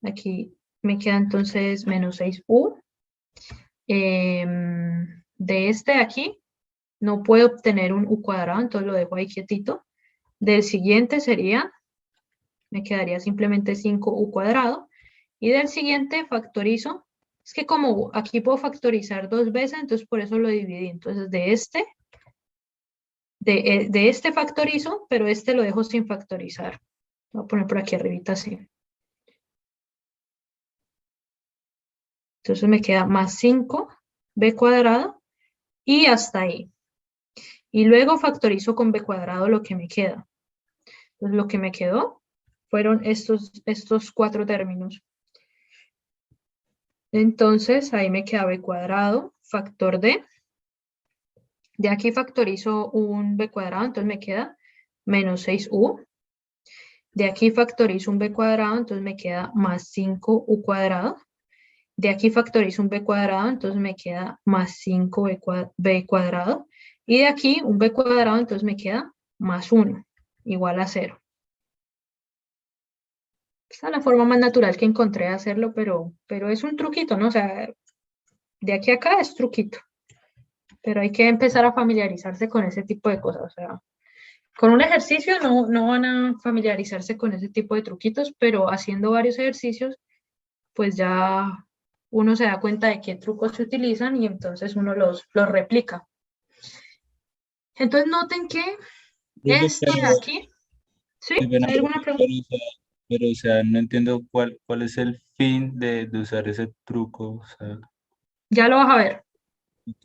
Aquí me queda entonces menos 6u. De este de aquí no puedo obtener un u cuadrado, entonces lo dejo ahí quietito. Del siguiente sería, me quedaría simplemente 5u cuadrado. Y del siguiente factorizo. Es que como aquí puedo factorizar 2 veces, entonces por eso lo dividí. Entonces de este factorizo, pero este lo dejo sin factorizar. Voy a poner por aquí arribita así. Entonces me queda más 5b cuadrado y hasta ahí. Y luego factorizo con b cuadrado lo que me queda. Entonces lo que me quedó fueron estos 4 términos. Entonces ahí me queda b cuadrado, factor de. De aquí factorizo un b cuadrado, entonces me queda menos 6u. De aquí factorizo un b cuadrado, entonces me queda más 5u cuadrado. De aquí factorizo un b cuadrado, entonces me queda más 5b cuadrado. Y de aquí un b cuadrado, entonces me queda más 1, igual a 0. Esta es la forma más natural que encontré de hacerlo, pero es un truquito, ¿no? O sea, de aquí a acá es truquito. Pero hay que empezar a familiarizarse con ese tipo de cosas. O sea, con un ejercicio no van a familiarizarse con ese tipo de truquitos, pero haciendo varios ejercicios, pues ya uno se da cuenta de qué trucos se utilizan y entonces uno los replica. Entonces noten que esto de aquí, ¿sí? ¿Hay alguna pregunta? Pero, o sea, no entiendo cuál es el fin de usar ese truco. O sea, Ya lo vas a ver. ok.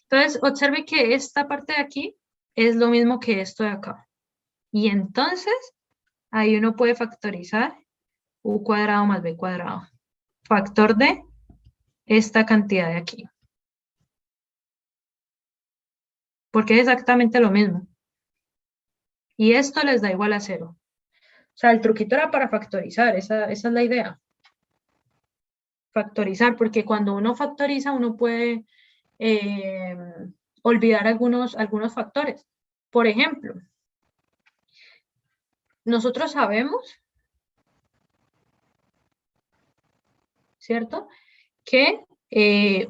Entonces, observe que esta parte de aquí es lo mismo que esto de acá. Y entonces, ahí uno puede factorizar u cuadrado más b cuadrado. Factor de esta cantidad de aquí. Porque es exactamente lo mismo. Y esto les da igual a 0. O sea, el truquito era para factorizar, esa es la idea. Factorizar, porque cuando uno factoriza, uno puede olvidar algunos factores. Por ejemplo, nosotros sabemos, ¿cierto? Que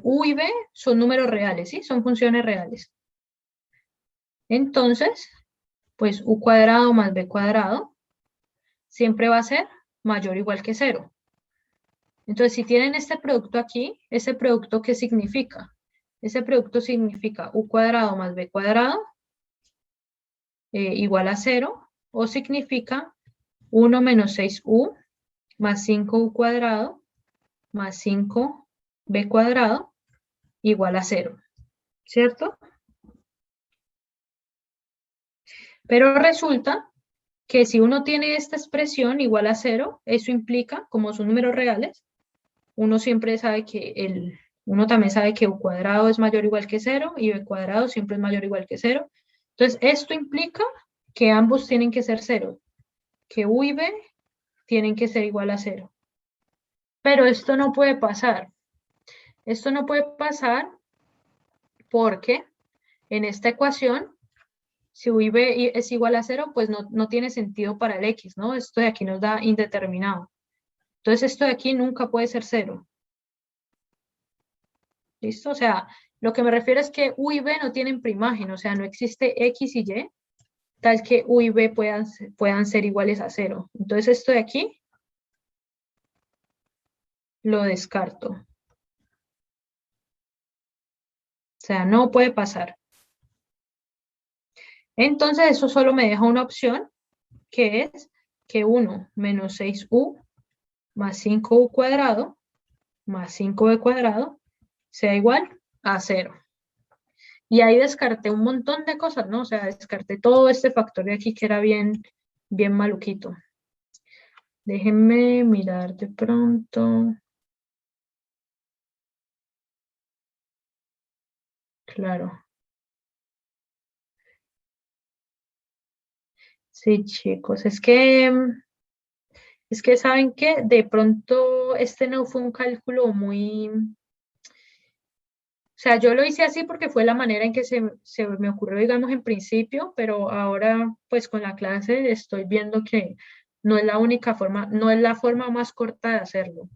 u y b son números reales, ¿sí? Son funciones reales. Entonces, pues u cuadrado más b cuadrado siempre va a ser mayor o igual que 0. Entonces, si tienen este producto aquí, ¿ese producto qué significa? Ese producto significa u cuadrado más b cuadrado igual a 0, o significa 1 menos 6u más 5u cuadrado más 5b cuadrado igual a 0, ¿cierto? Pero resulta que si uno tiene esta expresión igual a 0, eso implica, como son números reales, uno siempre sabe que uno también sabe que u cuadrado es mayor o igual que 0 y b cuadrado siempre es mayor o igual que 0. Entonces, esto implica que ambos tienen que ser 0, que u y b tienen que ser igual a 0. Pero esto no puede pasar. Esto no puede pasar porque en esta ecuación, si u y b es igual a 0, pues no tiene sentido para el x, ¿no? Esto de aquí nos da indeterminado. Entonces, esto de aquí nunca puede ser 0. ¿Listo? O sea, lo que me refiero es que u y b no tienen primagen, o sea, no existe x y y. tal que u y b puedan ser iguales a 0. Entonces esto de aquí lo descarto. O sea, no puede pasar. Entonces eso solo me deja una opción, que es que 1 menos 6u más 5u cuadrado más 5b cuadrado sea igual a 0. Y ahí descarté un montón de cosas, ¿no? O sea, descarté todo este factor de aquí que era bien maluquito. Déjenme mirar de pronto. Claro. Sí, chicos, es que ¿saben qué? De pronto este no fue un cálculo muy... O sea, yo lo hice así porque fue la manera en que se me ocurrió, digamos, en principio, pero ahora, pues con la clase estoy viendo que no es la única forma, no es la forma más corta de hacerlo.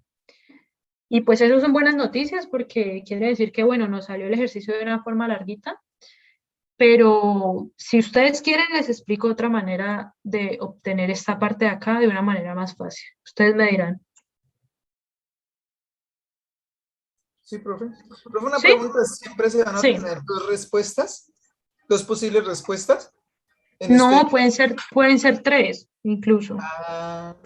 Y pues eso son buenas noticias porque quiere decir que, bueno, nos salió el ejercicio de una forma larguita, pero si ustedes quieren les explico otra manera de obtener esta parte de acá de una manera más fácil. Ustedes me dirán. Sí, profe. Profe, una ¿Sí? pregunta, ¿siempre se van a Sí. tener dos respuestas? ¿Dos posibles respuestas? No, pueden ser 3 incluso. Ah,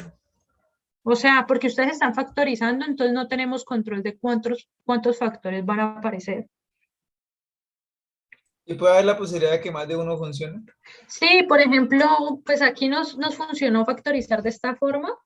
O sea, porque ustedes están factorizando, entonces no tenemos control de cuántos factores van a aparecer. ¿y puede haber la posibilidad de que más de uno funcione? Sí, por ejemplo, pues aquí nos funcionó factorizar de esta forma,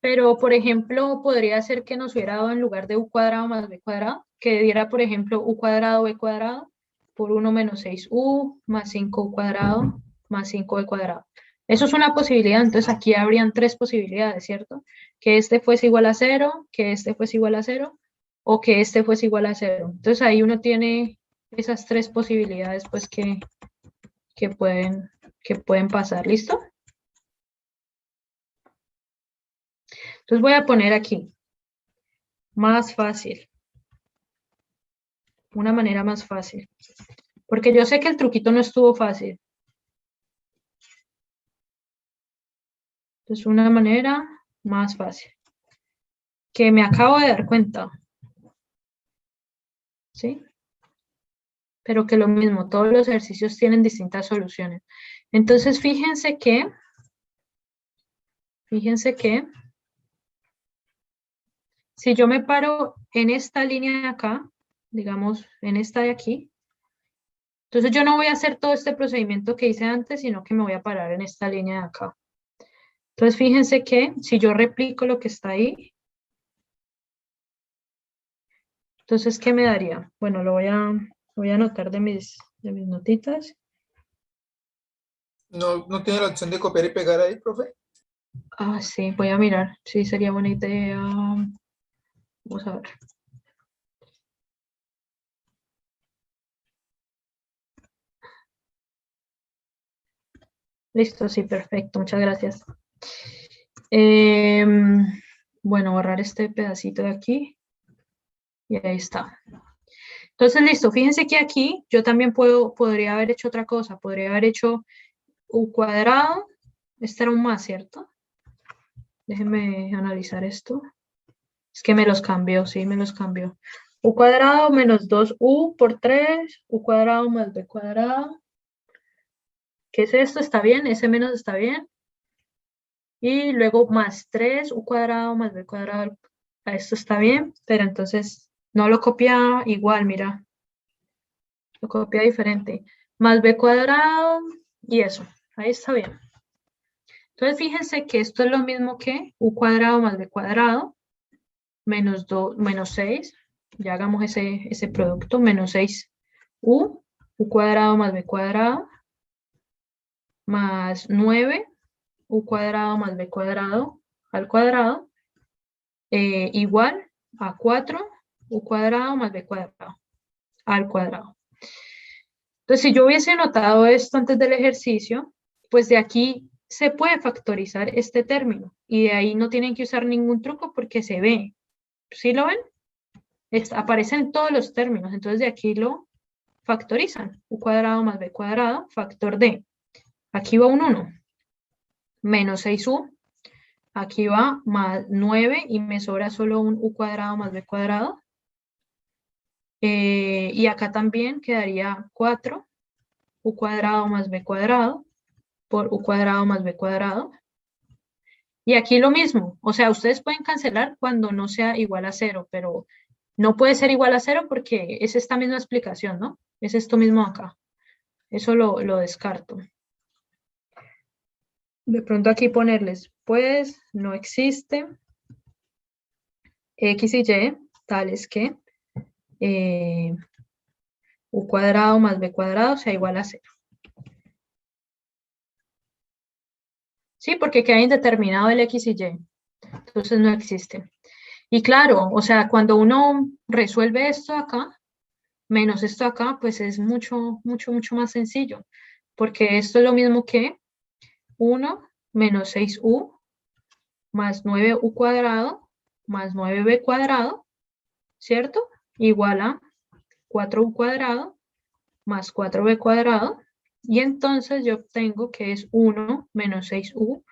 pero por ejemplo, podría ser que nos hubiera dado en lugar de u cuadrado más b cuadrado, que diera, por ejemplo, u cuadrado b cuadrado por 1 menos 6u más 5u cuadrado más 5b cuadrado. Eso es una posibilidad, entonces aquí habrían 3 posibilidades, ¿cierto? Que este fuese igual a 0, que este fuese igual a 0, o que este fuese igual a 0. Entonces ahí uno tiene esas 3 posibilidades, pues que pueden pasar, ¿listo? Entonces voy a poner aquí, más fácil, una manera más fácil, porque yo sé que el truquito no estuvo fácil. Entonces una manera más fácil, que me acabo de dar cuenta, ¿sí? Pero que lo mismo, todos los ejercicios tienen distintas soluciones. Entonces fíjense que si yo me paro en esta línea de acá, digamos, en esta de aquí, entonces yo no voy a hacer todo este procedimiento que hice antes, sino que me voy a parar en esta línea de acá. Entonces fíjense que si yo replico lo que está ahí, entonces ¿qué me daría? Bueno, lo voy a anotar de mis notitas. ¿No tiene la opción de copiar y pegar ahí, profe? Ah, sí, voy a mirar. Sí, sería buena idea. Vamos a ver. Listo, sí, perfecto. Muchas gracias. Bueno, borrar este pedacito de aquí. Y ahí está. Entonces, listo. Fíjense que aquí yo también podría haber hecho otra cosa. Podría haber hecho u cuadrado. Este era un más, ¿cierto? Déjenme analizar esto. Es que me los cambió, sí, me los cambió. U cuadrado menos 2u por 3, u cuadrado más b cuadrado. ¿Qué es esto? ¿Está bien? Ese menos está bien. Y luego más 3, u cuadrado más b cuadrado. A esto está bien, pero entonces no lo copia igual, mira. Lo copia diferente. Más b cuadrado y eso. Ahí está bien. Entonces fíjense que esto es lo mismo que u cuadrado más b cuadrado menos 6. Ya hagamos ese producto. Menos 6u cuadrado más b cuadrado más 9 u cuadrado más b cuadrado al cuadrado igual a 4 u cuadrado más b cuadrado al cuadrado. Entonces, si yo hubiese notado esto antes del ejercicio, pues de aquí se puede factorizar este término y de ahí no tienen que usar ningún truco porque se ve. ¿Sí lo ven? Aparecen todos los términos, entonces de aquí lo factorizan. U cuadrado más b cuadrado, factor de Aquí va un 1. Menos 6u. Aquí va más 9 y me sobra solo un u cuadrado más b cuadrado. Y acá también quedaría 4 u cuadrado más b cuadrado por u cuadrado más b cuadrado. Y aquí lo mismo, o sea, ustedes pueden cancelar cuando no sea igual a 0, pero no puede ser igual a 0 porque es esta misma explicación, ¿no? Es esto mismo acá. Eso lo descarto. De pronto aquí ponerles, pues, no existe x y y tales que u cuadrado más b cuadrado sea igual a 0. Sí, porque queda indeterminado el x y y. Entonces no existe. Y claro, o sea, cuando uno resuelve esto acá, menos esto acá, pues es mucho, mucho, mucho más sencillo. Porque esto es lo mismo que 1 menos 6u más 9u cuadrado más 9b cuadrado, ¿cierto? Igual a 4u cuadrado más 4b cuadrado. Y entonces yo obtengo que es 1 menos 6u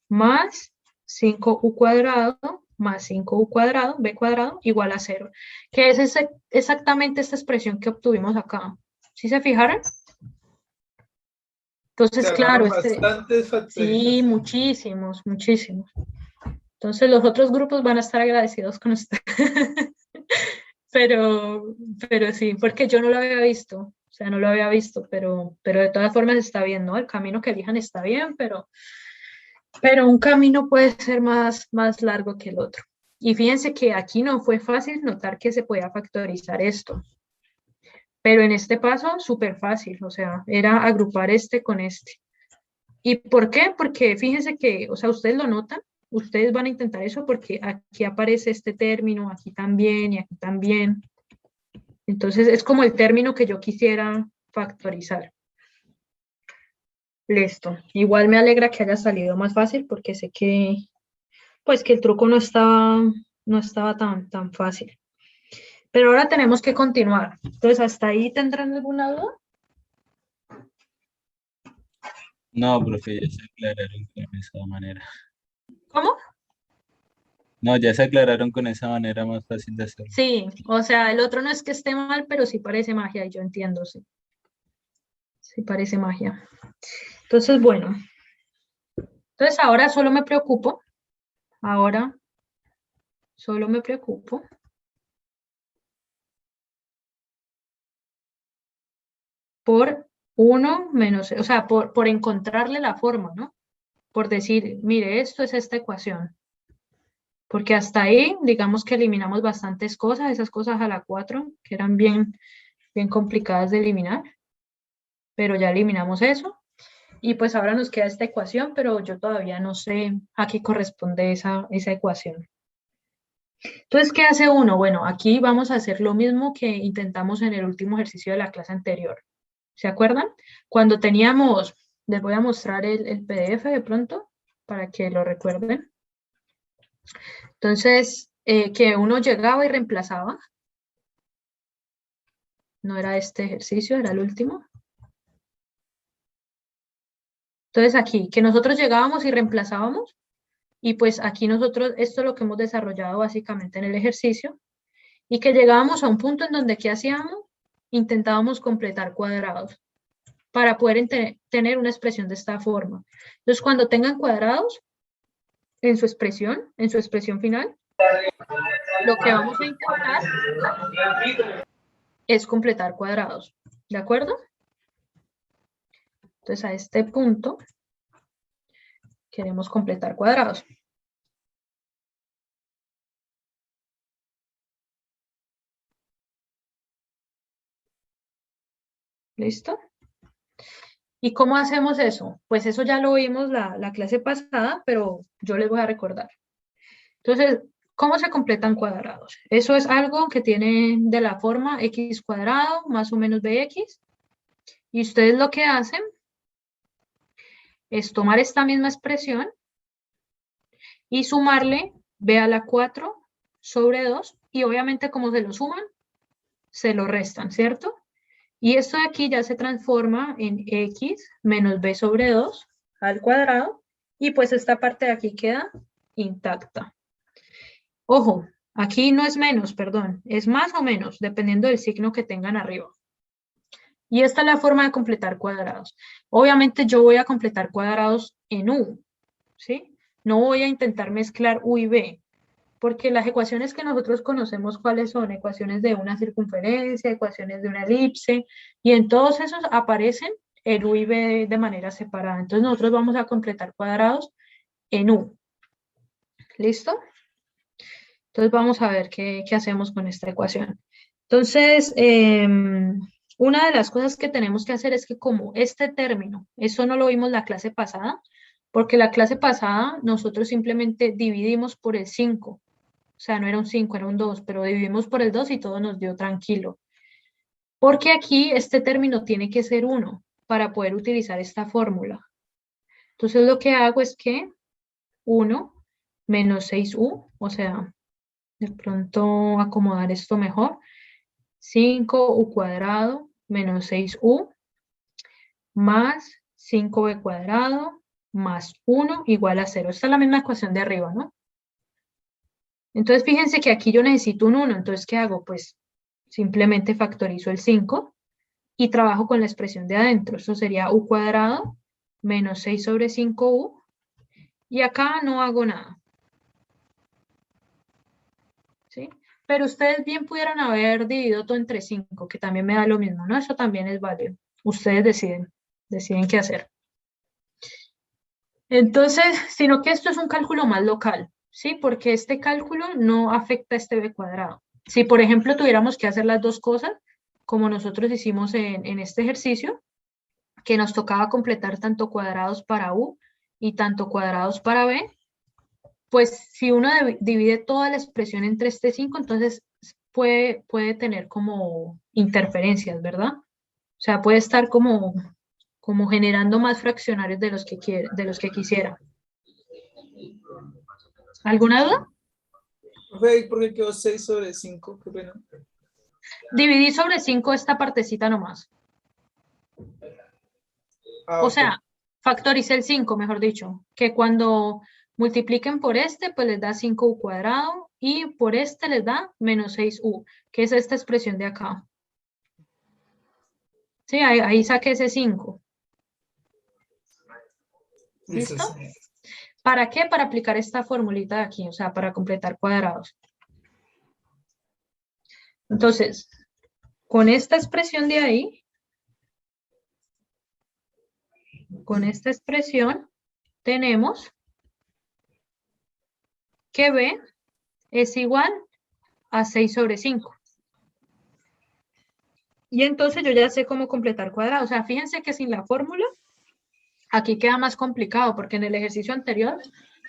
más 5u cuadrado más 5u cuadrado, b cuadrado, igual a 0. Que es exactamente esta expresión que obtuvimos acá. ¿Sí se fijaron? Entonces, Se claro, ahorraron bastantes sí, factorizaciones. muchísimos, muchísimos. Entonces los otros grupos van a estar agradecidos con usted. pero sí, porque yo no lo había visto. O sea, no lo había visto, pero de todas formas está bien, ¿no? El camino que elijan está bien, pero un camino puede ser más largo que el otro. Y fíjense que aquí no fue fácil notar que se podía factorizar esto. Pero en este paso, súper fácil, o sea, era agrupar este con este. ¿Y por qué? Porque fíjense que, o sea, ustedes lo notan, ustedes van a intentar eso porque aquí aparece este término, aquí también y aquí también. Entonces es como el término que yo quisiera factorizar. Listo. Igual me alegra que haya salido más fácil porque sé que, pues, que el truco no estaba tan fácil. Pero ahora tenemos que continuar. Entonces, ¿hasta ahí tendrán alguna duda? No, profe, ya se aclararon con esa manera. ¿Cómo? No, ya se aclararon con esa manera más fácil de hacerlo. Sí, o sea, el otro no es que esté mal, pero sí parece magia y yo entiendo, sí. Sí parece magia. Entonces, bueno. Entonces, ahora solo me preocupo. Ahora solo me preocupo por 1 menos, o sea, por encontrarle la forma, ¿no? Por decir, mire, esto es esta ecuación. Porque hasta ahí, digamos que eliminamos bastantes cosas, esas cosas a la 4, que eran bien complicadas de eliminar, pero ya eliminamos eso. Y pues ahora nos queda esta ecuación, pero yo todavía no sé a qué corresponde esa ecuación. Entonces, ¿qué hace uno? Bueno, aquí vamos a hacer lo mismo que intentamos en el último ejercicio de la clase anterior. ¿Se acuerdan? Cuando teníamos, les voy a mostrar el PDF de pronto para que lo recuerden. Entonces, que uno llegaba y reemplazaba. No era este ejercicio, era el último. Entonces aquí, que nosotros llegábamos y reemplazábamos. Y pues aquí nosotros, esto es lo que hemos desarrollado básicamente en el ejercicio. Y que llegábamos a un punto en donde, ¿qué hacíamos? Intentábamos completar cuadrados para poder tener una expresión de esta forma. Entonces, cuando tengan cuadrados en su expresión final, lo que vamos a intentar es completar cuadrados. ¿De acuerdo? Entonces, a este punto queremos completar cuadrados. ¿Listo? ¿Y cómo hacemos eso? Pues eso ya lo vimos la clase pasada, pero yo les voy a recordar. Entonces, ¿cómo se completan cuadrados? Eso es algo que tiene de la forma x cuadrado más o menos bx. Y ustedes lo que hacen es tomar esta misma expresión y sumarle b a la 4 sobre 2. Y obviamente como se lo suman, se lo restan, ¿cierto? Y esto de aquí ya se transforma en x menos b sobre 2 al cuadrado. Y pues esta parte de aquí queda intacta. Ojo, aquí no es menos, perdón, es más o menos, dependiendo del signo que tengan arriba. Y esta es la forma de completar cuadrados. Obviamente yo voy a completar cuadrados en U, ¿sí? No voy a intentar mezclar U y B, porque las ecuaciones que nosotros conocemos, ¿cuáles son? Ecuaciones de una circunferencia, ecuaciones de una elipse, y en todos esos aparecen el U y B de manera separada. Entonces nosotros vamos a completar cuadrados en U. ¿Listo? Entonces vamos a ver qué hacemos con esta ecuación. Entonces, una de las cosas que tenemos que hacer es que como este término, eso no lo vimos la clase pasada, porque la clase pasada nosotros simplemente dividimos por el 5. O sea, no era un 5, era un 2, pero dividimos por el 2 y todo nos dio tranquilo. Porque aquí este término tiene que ser 1 para poder utilizar esta fórmula. Entonces lo que hago es que 1 menos 6u, o sea, de pronto acomodar esto mejor. 5u cuadrado menos 6u más 5b cuadrado más 1 igual a 0. Esta es la misma ecuación de arriba, ¿no? Entonces fíjense que aquí yo necesito un 1. Entonces, ¿qué hago? Pues simplemente factorizo el 5 y trabajo con la expresión de adentro. Eso sería u cuadrado menos 6 sobre 5u. Y acá no hago nada. ¿Sí? Pero ustedes bien pudieran haber dividido todo entre 5, que también me da lo mismo, ¿no? Eso también es válido. Ustedes deciden qué hacer. Entonces, sino que esto es un cálculo más local, ¿sí? Porque este cálculo no afecta a este b cuadrado. Si, por ejemplo, tuviéramos que hacer las dos cosas, como nosotros hicimos en este ejercicio, que nos tocaba completar tanto cuadrados para u y tanto cuadrados para b, pues si uno divide toda la expresión entre este 5, entonces puede tener como interferencias, ¿verdad? O sea, puede estar como generando más fraccionarios de los que quisiera. ¿Alguna duda? Profe, ¿por qué quedó 6 sobre 5? Qué pena. Dividí sobre 5 esta partecita nomás. Ah, O ok. sea, factoricé el 5, mejor dicho, que cuando multipliquen por este, pues les da 5u cuadrado y por este les da menos 6u, que es esta expresión de acá. Sí, ahí saqué ese 5. Listo, ¿Listo? sí. ¿Para qué? Para aplicar esta formulita de aquí, o sea, para completar cuadrados. Entonces, con esta expresión de ahí, con esta expresión, tenemos que b es igual a 6 sobre 5. Y entonces yo ya sé cómo completar cuadrados. O sea, fíjense que sin la fórmula, aquí queda más complicado, porque en el ejercicio anterior,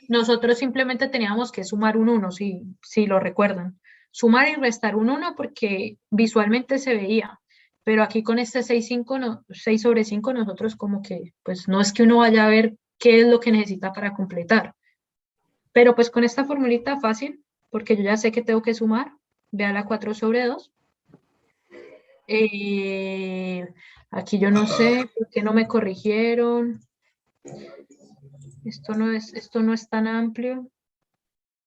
nosotros simplemente teníamos que sumar un 1, si lo recuerdan. Sumar y restar un 1 porque visualmente se veía. Pero aquí con este 6 sobre 5, nosotros como que, pues no es que uno vaya a ver qué es lo que necesita para completar. Pero pues con esta formulita fácil, porque yo ya sé que tengo que sumar. Vea la 4 sobre 2. Aquí yo no sé por qué no me corrigieron. Esto no es tan amplio.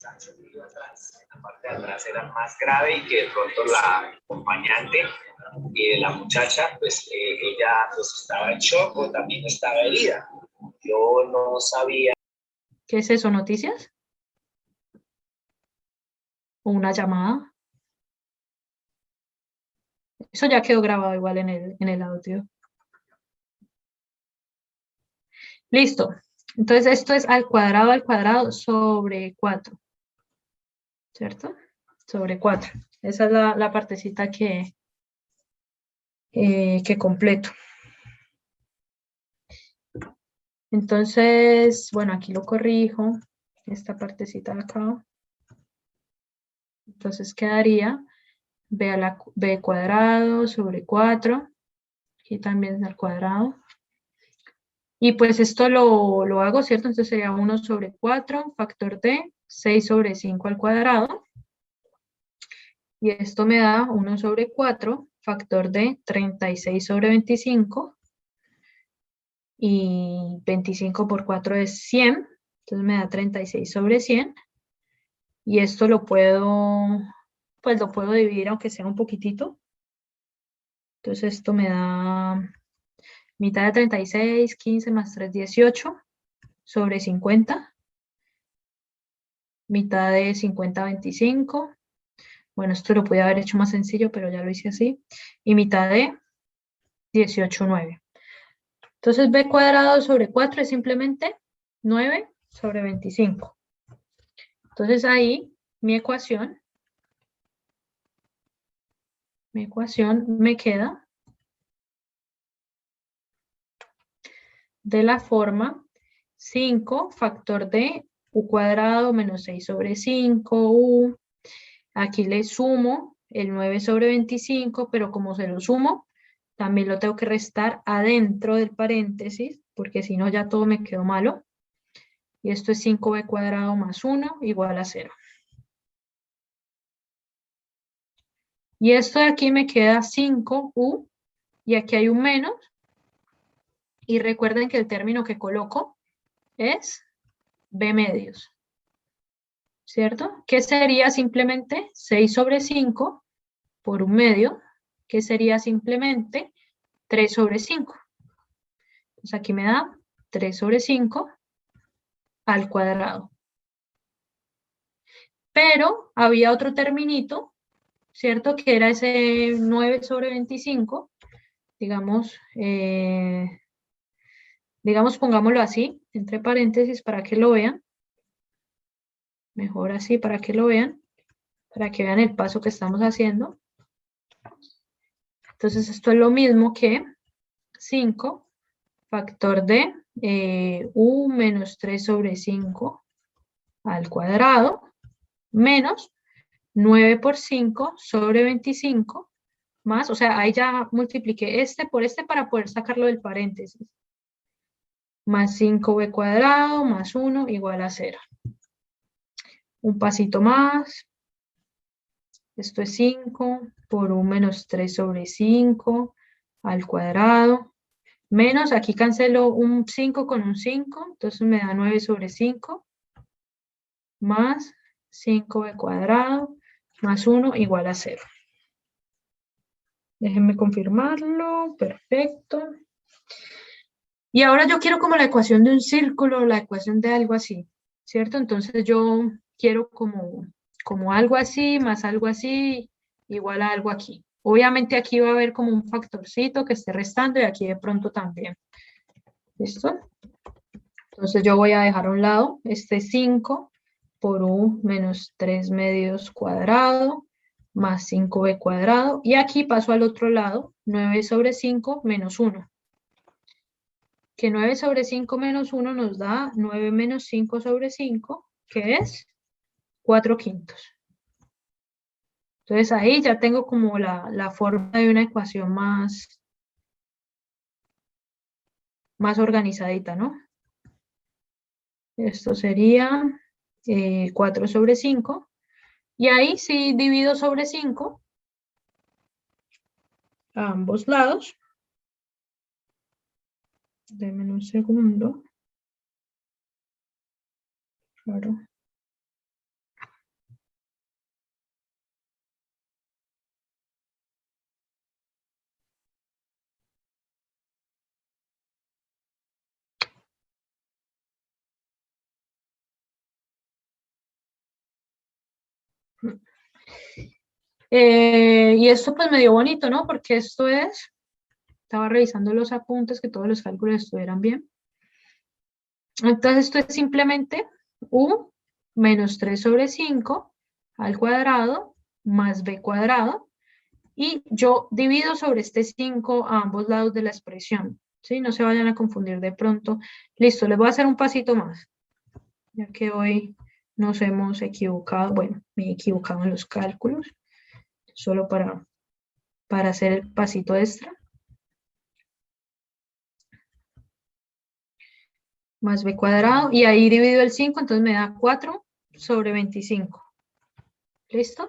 La parte de atrás era más grave y que de pronto la acompañante de la muchacha, pues ella pues estaba en shock o también estaba herida. Yo no sabía. ¿Qué es eso? ¿Noticias? ¿O una llamada? Eso ya quedó grabado igual en el audio. Listo. Entonces esto es al cuadrado sobre 4. ¿Cierto? Sobre 4. Esa es la partecita que completo. Entonces, bueno, aquí lo corrijo. Esta partecita de acá. Entonces quedaría b cuadrado sobre 4. Aquí también al cuadrado. Y pues esto lo hago, ¿cierto? Entonces sería 1 sobre 4, factor de 6 sobre 5 al cuadrado. Y esto me da 1 sobre 4 factor de 36 sobre 25. Y 25 por 4 es 100. Entonces me da 36 sobre 100. Y esto lo puedo, pues lo puedo dividir aunque sea un poquitito. Entonces esto me da mitad de 36, 15 más 3, 18 sobre 50. Mitad de 50, 25. Bueno, esto lo podía haber hecho más sencillo, pero ya lo hice así. Y mitad de 18, 9. Entonces b cuadrado sobre 4 es simplemente 9 sobre 25. Entonces ahí mi ecuación me queda de la forma 5 factor de u cuadrado menos 6 sobre 5 u. Aquí le sumo el 9 sobre 25, pero como se lo sumo, también lo tengo que restar adentro del paréntesis, porque si no ya todo me quedó malo. Y esto es 5b cuadrado más 1 igual a 0. Y esto de aquí me queda 5u, y aquí hay un menos. Y recuerden que el término que coloco es b medios. ¿Cierto? Que sería simplemente 6 sobre 5 por 1 medio, que sería simplemente 3 sobre 5. Entonces aquí me da 3 sobre 5 al cuadrado. Pero había otro terminito, ¿cierto? Que era ese 9 sobre 25. Digamos, pongámoslo así, entre paréntesis para que lo vean. Mejor así para que lo vean, para que vean el paso que estamos haciendo. Entonces esto es lo mismo que 5 factor de u menos 3 sobre 5 al cuadrado menos 9 por 5 sobre 25 más, o sea, ahí ya multipliqué este por este para poder sacarlo del paréntesis. Más 5b cuadrado más 1 igual a 0. Un pasito más. Esto es 5 por 1 menos 3 sobre 5 al cuadrado. Menos, aquí cancelo un 5 con un 5, entonces me da 9 sobre 5. Más 5b cuadrado más 1 igual a 0. Déjenme confirmarlo. Perfecto. Y ahora yo quiero como la ecuación de un círculo, la ecuación de algo así, ¿cierto? Entonces yo quiero como algo así, más algo así, igual a algo aquí. Obviamente aquí va a haber como un factorcito que esté restando y aquí de pronto también. ¿Listo? Entonces yo voy a dejar a un lado este 5 por u menos 3 medios cuadrado más 5b cuadrado. Y aquí paso al otro lado, 9 sobre 5 menos 1. Que 9 sobre 5 menos 1 nos da 9 menos 5 sobre 5, que es 4 quintos. Entonces ahí ya tengo como la forma de una ecuación más organizadita, ¿no? Esto sería 4 sobre 5. Y ahí sí divido sobre 5 a ambos lados. Denme un segundo. Claro. Y esto pues me dio bonito, ¿no? Porque esto es, estaba revisando los apuntes, que todos los cálculos estuvieran bien. Entonces esto es simplemente u menos 3 sobre 5 al cuadrado más b cuadrado. Y yo divido sobre este 5 a ambos lados de la expresión. ¿Sí? No se vayan a confundir de pronto. Listo, les voy a hacer un pasito más. Ya que hoy nos hemos equivocado. Bueno, me he equivocado en los cálculos. Solo para hacer el pasito extra. Más b cuadrado. Y ahí divido el 5, entonces me da 4 sobre 25. ¿Listo?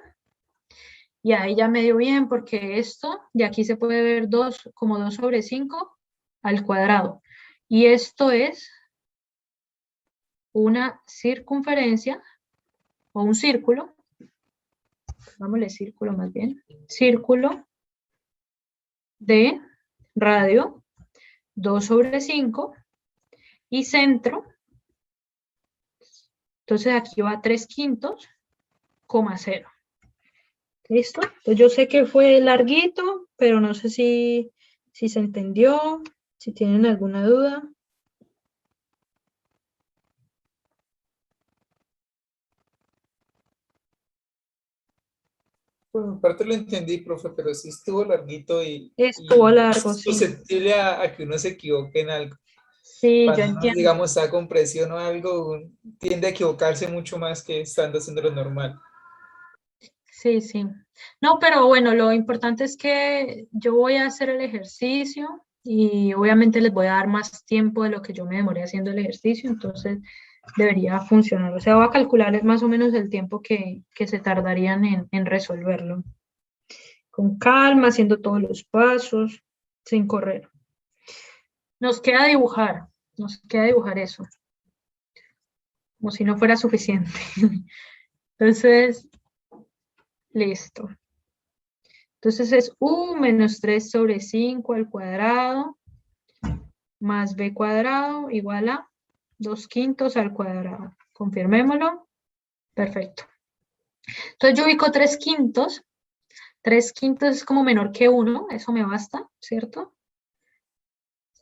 Y ahí ya me dio bien porque esto de aquí se puede ver como 2 sobre 5 al cuadrado. Y esto es una circunferencia o un círculo. Vámonos, círculo más bien. Círculo de radio 2 sobre 5 y centro. Entonces aquí va 3/5, 0. ¿Listo? Entonces yo sé que fue larguito, pero no sé si se entendió, si tienen alguna duda. Por mi parte lo entendí, profe, pero sí estuvo larguito y Estuvo largo, sí. susceptible a que uno se equivoque en algo. Sí, yo Cuando uno, entiendo. digamos, está con presión o algo, tiende a equivocarse mucho más que estando haciendo lo normal. Sí, sí. No, pero bueno, lo importante es que yo voy a hacer el ejercicio y obviamente les voy a dar más tiempo de lo que yo me demoré haciendo el ejercicio, entonces debería funcionar. O sea, voy a calcular más o menos el tiempo que se tardarían en resolverlo. Con calma, haciendo todos los pasos, sin correr. Nos queda dibujar eso, como si no fuera suficiente. Entonces, listo. Entonces es u menos 3 sobre 5 al cuadrado más b cuadrado igual a 2/5 al cuadrado. Confirmémoslo. Perfecto. Entonces yo ubico 3/5. 3/5 es como menor que 1, eso me basta, ¿cierto?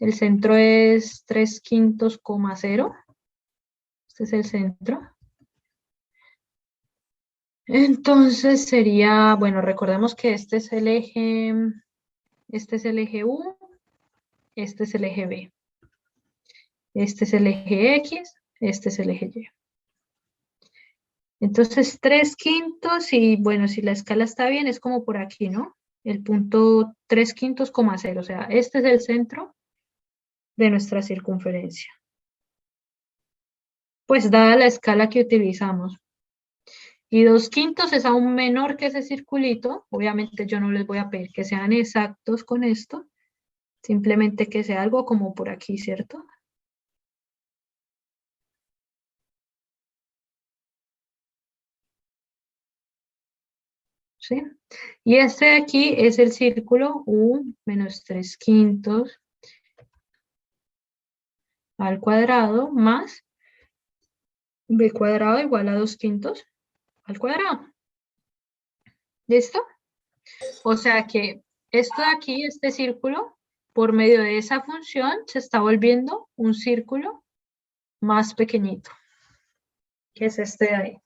El centro es 3/5, 0. Este es el centro. Entonces sería, bueno, recordemos que este es el eje U, este es el eje B. Este es el eje X, este es el eje Y. Entonces 3/5 y bueno, si la escala está bien, es como por aquí, ¿no? El punto 3/5, 0. O sea, este es el centro de nuestra circunferencia. Pues dada la escala que utilizamos. Y 2/5 es aún menor que ese circulito. Obviamente yo no les voy a pedir que sean exactos con esto. Simplemente que sea algo como por aquí, ¿cierto? ¿Sí? Y este de aquí es el círculo U menos 3/5 al cuadrado más b cuadrado igual a 2/5 al cuadrado. ¿Listo? O sea que esto de aquí, este círculo, por medio de esa función, se está volviendo un círculo más pequeñito, que es este de ahí.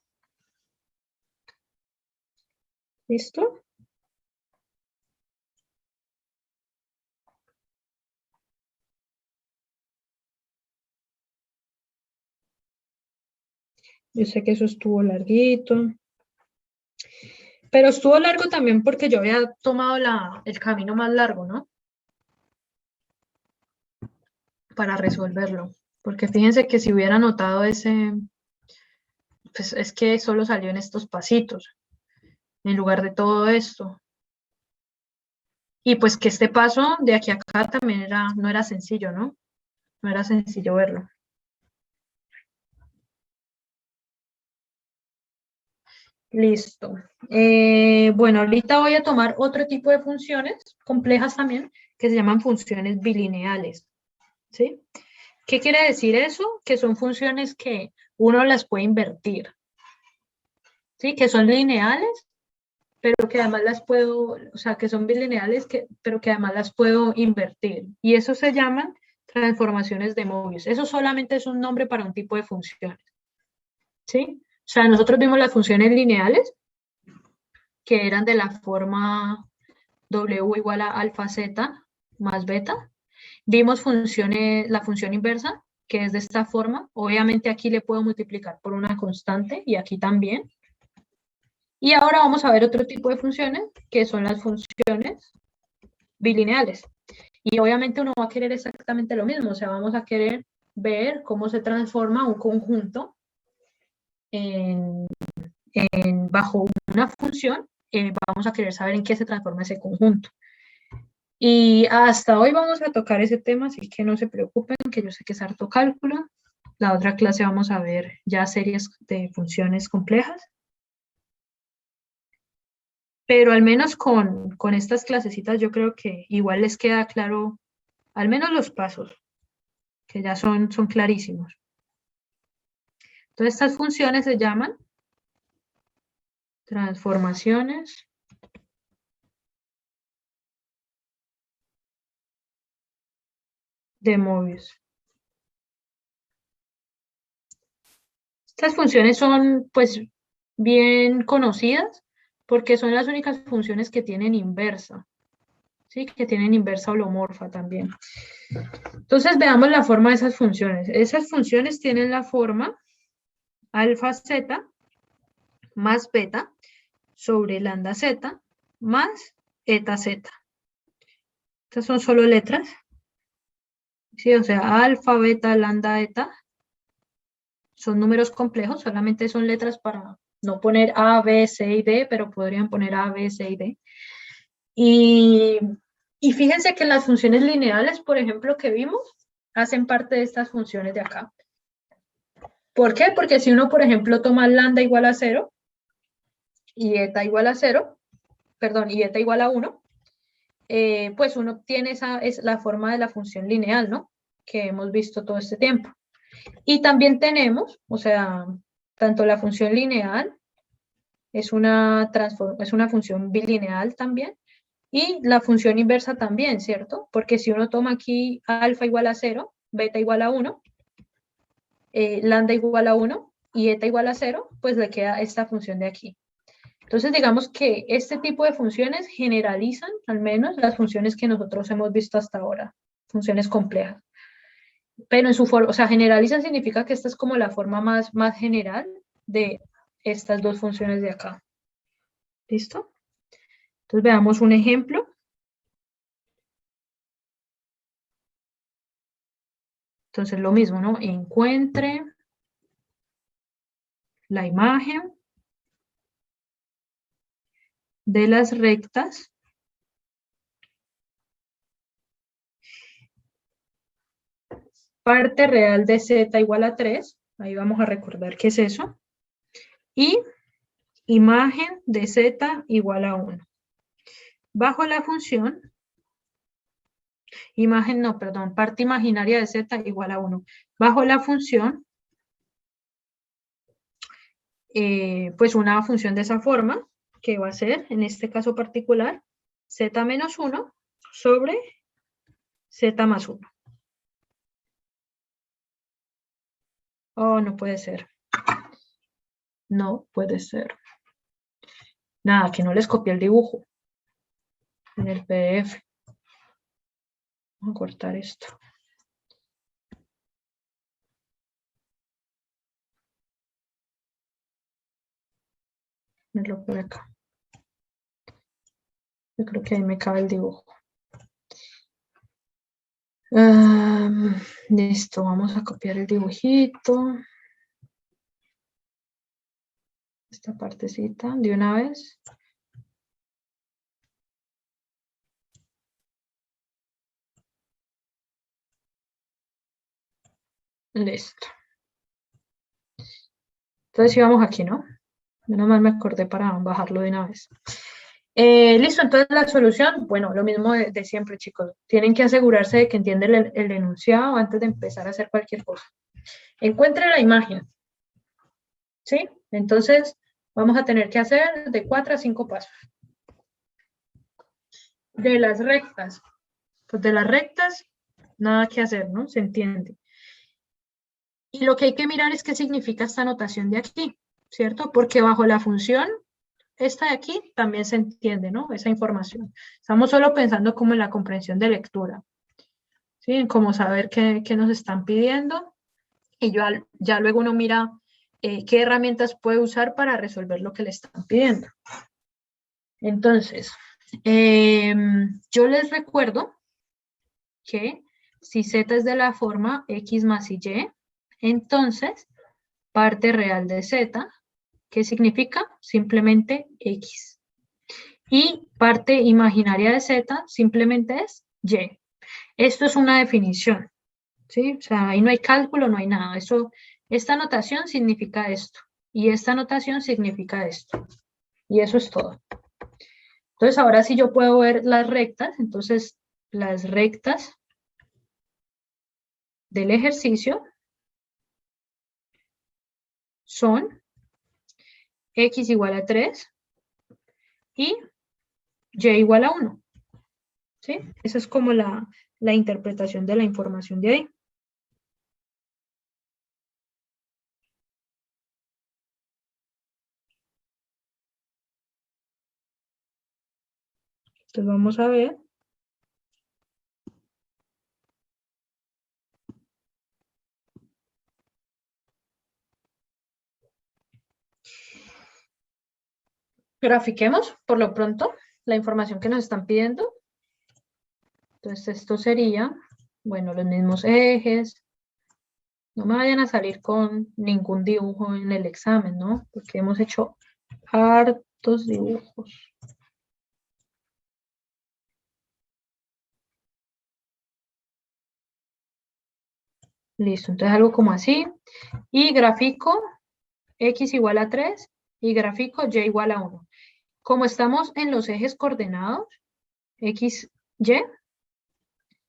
¿Listo? Yo sé que eso estuvo larguito. Pero estuvo largo también porque yo había tomado el camino más largo, ¿no? Para resolverlo. Porque fíjense que si hubiera notado ese, pues es que solo salió en estos pasitos, en lugar de todo esto. Y pues que este paso de aquí a acá también no era sencillo, ¿no? No era sencillo verlo. Listo. Bueno, ahorita voy a tomar otro tipo de funciones complejas también, que se llaman funciones bilineales. ¿Sí? ¿Qué quiere decir eso? Que son funciones que uno las puede invertir. ¿Sí? Que son lineales, pero que además las puedo, o sea, que son bilineales, pero que además las puedo invertir. Y eso se llaman transformaciones de Möbius. Eso solamente es un nombre para un tipo de funciones. ¿Sí? O sea, nosotros vimos las funciones lineales, que eran de la forma W igual a alfa z más beta. Vimos la función inversa, que es de esta forma. Obviamente aquí le puedo multiplicar por una constante y aquí también. Y ahora vamos a ver otro tipo de funciones, que son las funciones bilineales. Y obviamente uno va a querer exactamente lo mismo, o sea, vamos a querer ver cómo se transforma un conjunto bajo una función vamos a querer saber en qué se transforma ese conjunto. Y hasta hoy vamos a tocar ese tema, así que no se preocupen, que yo sé que es harto cálculo. La otra clase vamos a ver ya series de funciones complejas. Pero al menos con estas clasecitas yo creo que igual les queda claro, al menos los pasos, que ya son clarísimos. Entonces estas funciones se llaman transformaciones de Möbius. Estas funciones son pues bien conocidas porque son las únicas funciones que tienen inversa, ¿sí? Que tienen inversa holomorfa también. Entonces veamos la forma de esas funciones. Esas funciones tienen la forma alfa z más beta sobre lambda z más eta z. Estas son solo letras. Sí, o sea, alfa, beta, lambda, eta. Son números complejos, solamente son letras para no poner A, B, C y D, pero podrían poner A, B, C y D. Y fíjense que las funciones lineales, por ejemplo, que vimos, hacen parte de estas funciones de acá. ¿Por qué? Porque si uno, por ejemplo, toma lambda igual a 0 y eta igual a 0, perdón, y eta igual a 1, pues uno obtiene esa es la forma de la función lineal, ¿no? Que hemos visto todo este tiempo. Y también tenemos, o sea, tanto la función lineal es una función bilineal también, y la función inversa también, ¿cierto? Porque si uno toma aquí alfa igual a 0, beta igual a 1, lambda igual a 1 y eta igual a 0, pues le queda esta función de aquí. Entonces, digamos que este tipo de funciones generalizan, al menos, las funciones que nosotros hemos visto hasta ahora, funciones complejas. Pero en su forma, o sea, generalizan significa que esta es como la forma más general de estas dos funciones de acá. ¿Listo? Entonces, veamos un ejemplo. Entonces, lo mismo, ¿no? Encuentre la imagen de las rectas parte real de z igual a 3, ahí vamos a recordar qué es eso, y imagen de z igual a 1. Bajo la función, parte imaginaria de z igual a 1. Bajo la función, pues una función de esa forma, que va a ser, en este caso particular, z menos 1 sobre z más 1. Oh, no puede ser. No puede ser. Nada, que no les copié el dibujo en el PDF. Vamos a cortar esto. Ponerlo por acá. Yo creo que ahí me cabe el dibujo. Listo, vamos a copiar el dibujito. Esta partecita de una vez. Listo. Entonces sí vamos aquí, ¿no? Menos mal me acordé para bajarlo de una vez. Listo, entonces la solución, bueno, lo mismo de siempre, chicos. Tienen que asegurarse de que entienden el enunciado antes de empezar a hacer cualquier cosa. Encuentre la imagen. ¿Sí? Entonces, vamos a tener que hacer de 4 a 5 pasos. De las rectas. Pues de las rectas, nada que hacer, ¿no? Se entiende. Y lo que hay que mirar es qué significa esta notación de aquí, ¿cierto? Porque bajo la función, esta de aquí también se entiende, ¿no? Esa información. Estamos solo pensando como en la comprensión de lectura. ¿Sí? En cómo saber qué nos están pidiendo. Y ya luego uno mira qué herramientas puede usar para resolver lo que le están pidiendo. Entonces, yo les recuerdo que si z es de la forma x más y, entonces parte real de z, ¿qué significa? Simplemente x. Y parte imaginaria de z simplemente es y. Esto es una definición, ¿sí? O sea, ahí no hay cálculo, no hay nada. Esta notación significa esto. Y esta notación significa esto. Y eso es todo. Entonces, ahora sí yo puedo ver las rectas. Entonces, las rectas del ejercicio son x igual a 3 y y igual a 1. ¿Sí? Esa es como la interpretación de la información de ahí. Entonces vamos a ver. Grafiquemos por lo pronto la información que nos están pidiendo. Entonces esto sería, bueno, los mismos ejes. No me vayan a salir con ningún dibujo en el examen, ¿no? Porque hemos hecho hartos dibujos. Listo, entonces algo como así. Y gráfico x igual a 3 y gráfico y igual a 1. Como estamos en los ejes coordenados, x, y,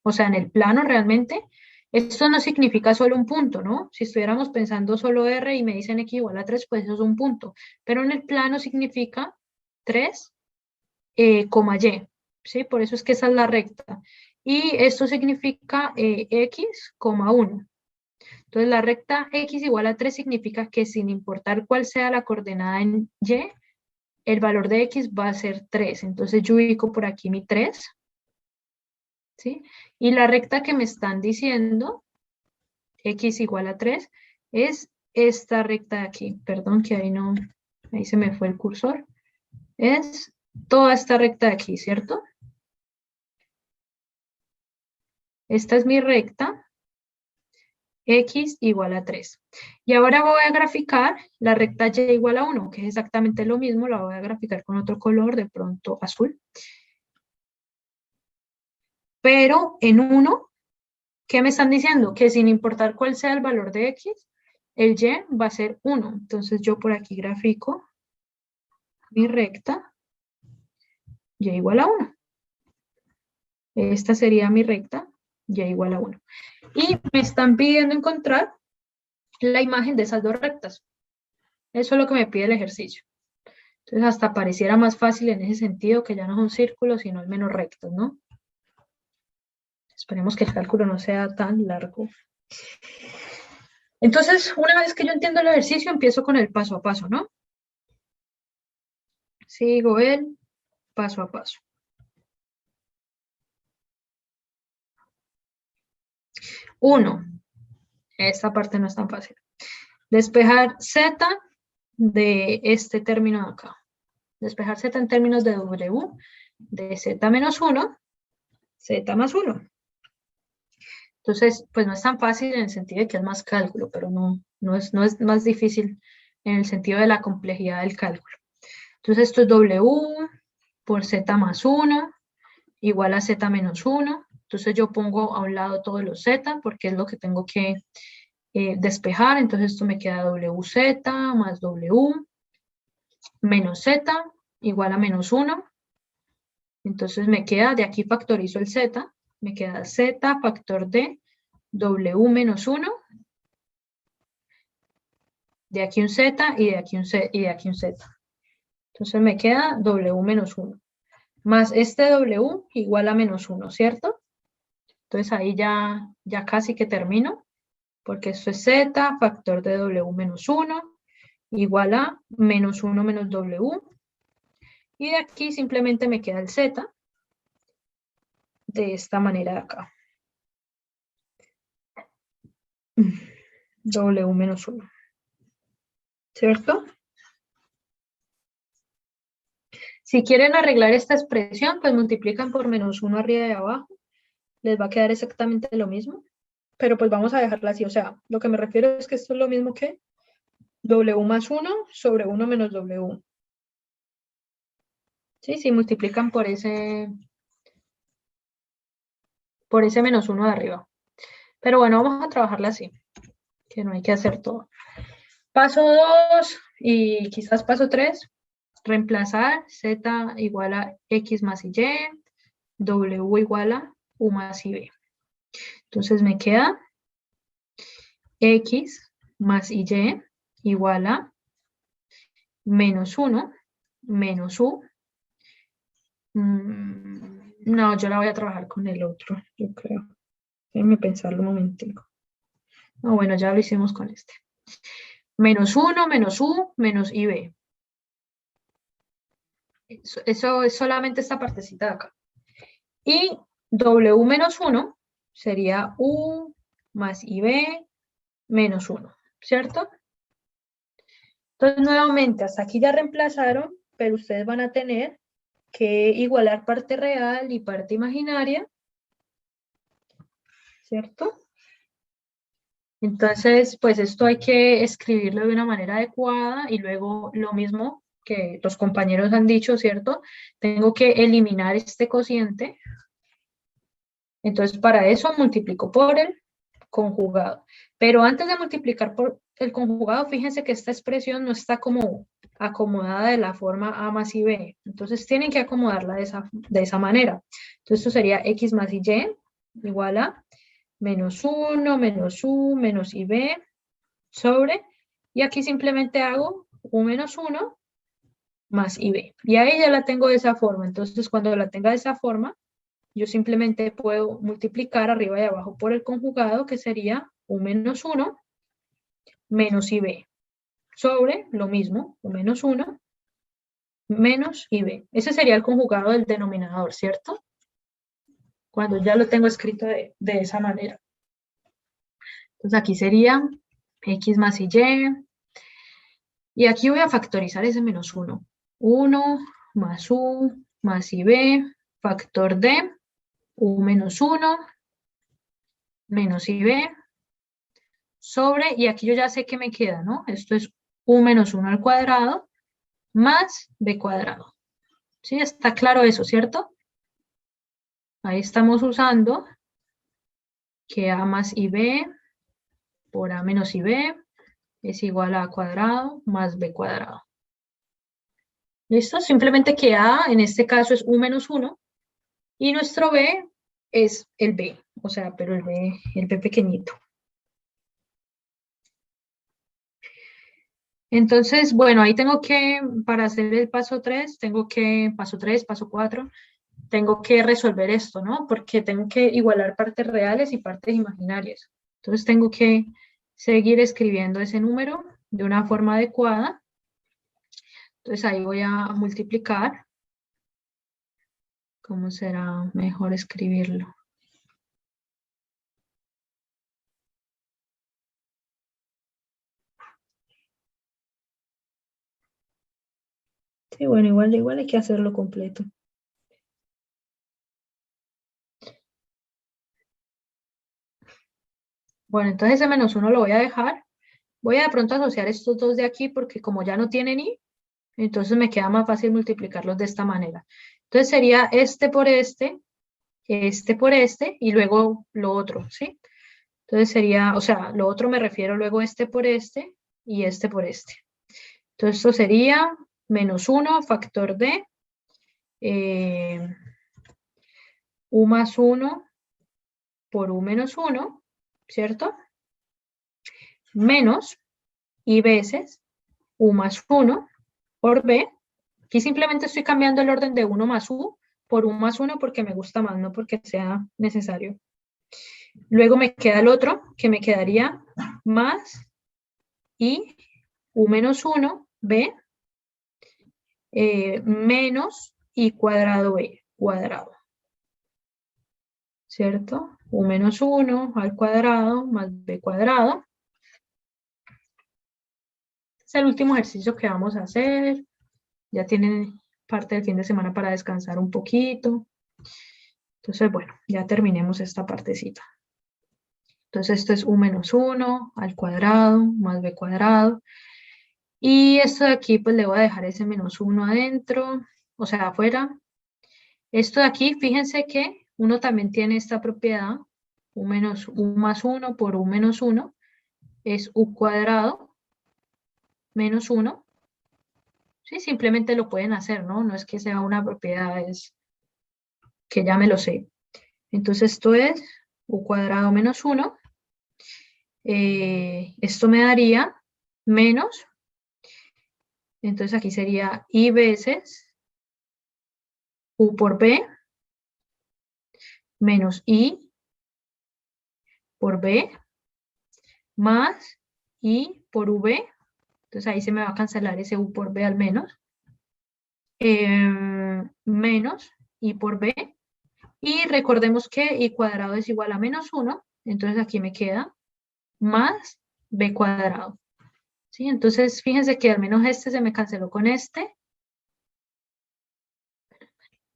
o sea, en el plano realmente, esto no significa solo un punto, ¿no? Si estuviéramos pensando solo R y me dicen x igual a 3, pues eso es un punto. Pero en el plano significa 3, coma y, ¿sí? Por eso es que esa es la recta. Y esto significa x, coma 1. Entonces la recta x igual a 3 significa que sin importar cuál sea la coordenada en y, el valor de x va a ser 3. Entonces yo ubico por aquí mi 3. ¿Sí? Y la recta que me están diciendo, x igual a 3, es esta recta de aquí. Perdón que ahí se me fue el cursor. Es toda esta recta de aquí, ¿cierto? Esta es mi recta, x igual a 3. Y ahora voy a graficar la recta y igual a 1, que es exactamente lo mismo, la voy a graficar con otro color, de pronto azul. Pero en 1, ¿qué me están diciendo? Que sin importar cuál sea el valor de x, el y va a ser 1. Entonces yo por aquí grafico mi recta y igual a 1. Esta sería mi recta y igual a 1. Y me están pidiendo encontrar la imagen de esas dos rectas. Eso es lo que me pide el ejercicio. Entonces hasta pareciera más fácil en ese sentido, que ya no son círculos, sino al menos rectos, ¿no? Esperemos que el cálculo no sea tan largo. Entonces, una vez que yo entiendo el ejercicio, empiezo con el paso a paso, ¿no? Sigo el paso a paso. 1. Esta parte no es tan fácil. Despejar z de este término de acá. Despejar z en términos de w, de z menos 1, z más 1. Entonces, pues no es tan fácil en el sentido de que es más cálculo, pero no es más difícil en el sentido de la complejidad del cálculo. Entonces, esto es w por z más 1 igual a z menos 1. Entonces, yo pongo a un lado todos los z porque es lo que tengo que despejar. Entonces, esto me queda wz más w menos z igual a menos 1. Entonces, me queda, de aquí factorizo el z, me queda z factor de w menos 1, de aquí un z y de aquí un z y de aquí un z. Entonces me queda w menos 1, más este w igual a menos 1, ¿cierto? Entonces ahí ya casi que termino, porque esto es z factor de w menos 1 igual a menos 1 menos w, y de aquí simplemente me queda el z de esta manera de acá. W menos 1. ¿Cierto? Si quieren arreglar esta expresión, pues multiplican por menos 1 arriba y abajo. Les va a quedar exactamente lo mismo. Pero pues vamos a dejarla así. O sea, lo que me refiero es que esto es lo mismo que w más 1 sobre 1 menos w. ¿sí? Si multiplican por ese menos 1 de arriba. Pero bueno, vamos a trabajarla así, que no hay que hacer todo. Paso 2 y quizás paso 3, reemplazar z igual a x más y, w igual a u más y b. Entonces me queda x más y igual a menos 1 menos u. No, yo la voy a trabajar con el otro, yo creo. Déjenme pensarlo un momentico. No, bueno, ya lo hicimos con este. Menos 1 menos u menos ib. Eso es solamente esta partecita de acá. Y w menos 1 sería u más ib menos 1, ¿cierto? Entonces, nuevamente, hasta aquí ya reemplazaron, pero ustedes van a tener que igualar parte real y parte imaginaria, ¿cierto? Entonces, pues esto hay que escribirlo de una manera adecuada y luego lo mismo que los compañeros han dicho, ¿cierto? Tengo que eliminar este cociente. Entonces, para eso multiplico por el conjugado. Pero antes de multiplicar por el conjugado, fíjense que esta expresión no está como acomodada de la forma a más y b. Entonces, tienen que acomodarla de esa manera. Entonces, esto sería x más y igual a menos 1, menos u, menos ib, sobre, y aquí simplemente hago u menos 1 más ib. Y ahí ya la tengo de esa forma. Entonces, cuando la tenga de esa forma, yo simplemente puedo multiplicar arriba y abajo por el conjugado, que sería u menos 1 menos ib, sobre lo mismo, u menos 1 menos ib. Ese sería el conjugado del denominador, ¿cierto? Cuando ya lo tengo escrito de esa manera. Entonces aquí sería x más y. Y aquí voy a factorizar ese menos 1. 1 más u más ib, factor de u menos 1 menos ib, sobre, y aquí yo ya sé que me queda, ¿no? Esto es u menos 1 al cuadrado más b cuadrado. ¿Sí? Está claro eso, ¿cierto? Ahí estamos usando que a más ib por a menos ib es igual a cuadrado más b cuadrado. ¿Listo? Simplemente que a en este caso es u menos 1 y nuestro b es el b, o sea, pero el b pequeñito. Entonces, bueno, ahí tengo que, para hacer el paso 3, paso 3, paso 4, tengo que resolver esto, ¿no? Porque tengo que igualar partes reales y partes imaginarias. Entonces tengo que seguir escribiendo ese número de una forma adecuada. Entonces ahí voy a multiplicar. ¿Cómo será mejor escribirlo? Sí, bueno, igual hay que hacerlo completo. Bueno, entonces ese menos 1 lo voy a dejar. Voy a de pronto asociar estos dos de aquí porque como ya no tienen i, entonces me queda más fácil multiplicarlos de esta manera. Entonces sería este por este y luego lo otro, ¿sí? Entonces sería, o sea, lo otro me refiero luego este por este y este por este. Entonces esto sería menos 1 factor de u más 1 por u menos 1, ¿cierto? Menos y veces u más 1 por b. Aquí simplemente estoy cambiando el orden de 1 más u por u más 1 porque me gusta más, no porque sea necesario. Luego me queda el otro, que me quedaría más y u menos 1 b menos y cuadrado b cuadrado. ¿Cierto? U menos 1 al cuadrado más b cuadrado. Es el último ejercicio que vamos a hacer. Ya tienen parte del fin de semana para descansar un poquito. Entonces, bueno, ya terminemos esta partecita. Entonces, esto es u menos 1 al cuadrado más b cuadrado. Y esto de aquí, pues le voy a dejar ese menos 1 adentro. o sea, afuera. Esto de aquí, fíjense que uno también tiene esta propiedad, u más 1 por u menos 1 es u cuadrado menos 1. Sí, simplemente lo pueden hacer, ¿no? No es que sea una propiedad, es que ya me lo sé. Entonces esto es u cuadrado menos 1. Esto me daría menos, entonces aquí sería i veces u por b menos i por b más i por v. Entonces ahí se me va a cancelar ese u por b al menos. Menos i por b. Y recordemos que i cuadrado es igual a menos 1. Entonces aquí me queda más b cuadrado. ¿Sí? Entonces fíjense que al menos este se me canceló con este.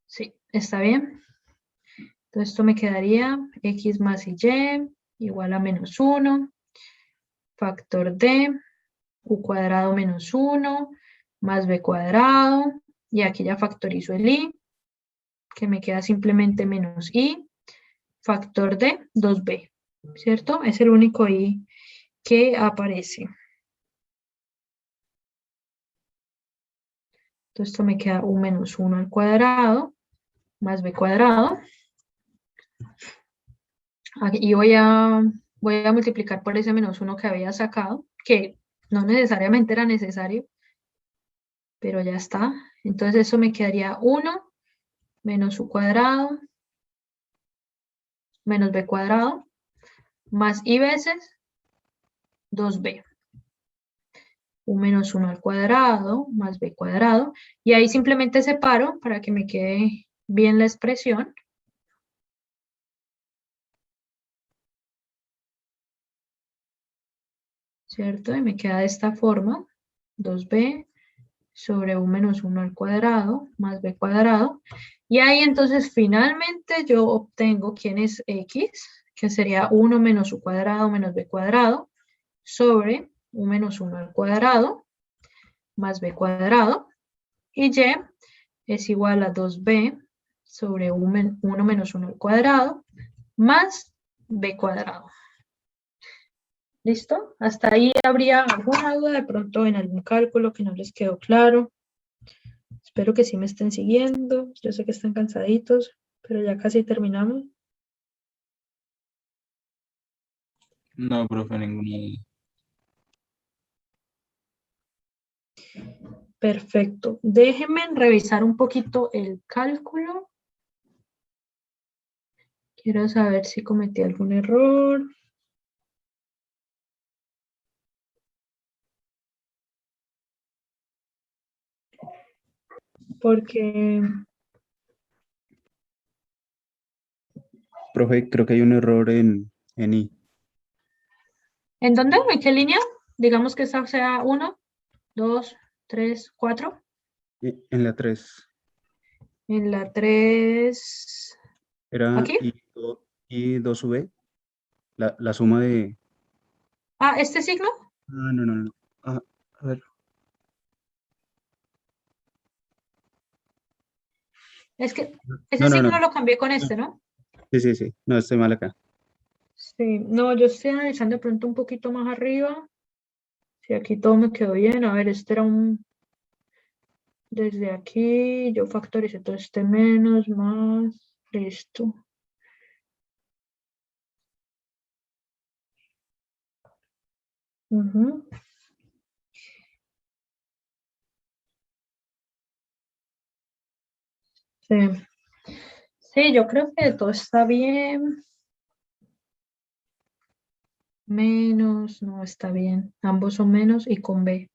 Sí, está bien. Entonces esto me quedaría x más y igual a menos 1. Factor de u cuadrado menos 1 más b cuadrado. Y aquí ya factorizo el i, que me queda simplemente menos i. Factor de 2b, ¿cierto? Es el único i que aparece. Entonces esto me queda u menos 1 al cuadrado más b cuadrado. Y voy a multiplicar por ese menos 1 que había sacado, que no necesariamente era necesario, pero ya está. Entonces eso me quedaría 1 menos u cuadrado menos b cuadrado más i veces 2b. U menos 1 al cuadrado más b cuadrado. Y ahí simplemente separo para que me quede bien la expresión. ¿Cierto? Y me queda de esta forma. 2b sobre u menos 1 al cuadrado más b cuadrado. Y ahí entonces finalmente yo obtengo quién es x, que sería 1 menos u cuadrado menos b cuadrado sobre u menos 1 al cuadrado más b cuadrado. Y y es igual a 2b sobre 1 menos 1 al cuadrado más b cuadrado. ¿Listo? Hasta ahí habría alguna duda de pronto en algún cálculo que no les quedó claro. Espero que sí me estén siguiendo. Yo sé que están cansaditos, pero ya casi terminamos. No, profe, ninguno. Perfecto. Déjenme revisar un poquito el cálculo. Quiero saber si cometí algún error. Porque... Profe, creo que hay un error en I. ¿En dónde? ¿En qué línea? Digamos que esta sea 1, 2, 3, 4. En la 3. En la 3... Era ¿Aquí? I 2V. La suma de... Ah, ¿este signo? Ah, no. Ah, a ver. Es que ese No. signo lo cambié con este, ¿no? Sí. No, estoy mal acá. Sí, no, yo estoy analizando de pronto un poquito más arriba. Si aquí todo me quedó bien. A ver, este era un... Desde aquí yo factoricé todo este menos, más, listo. Ujú. Sí. Sí, yo creo que todo está bien. Menos, no está bien. Ambos son menos y con B.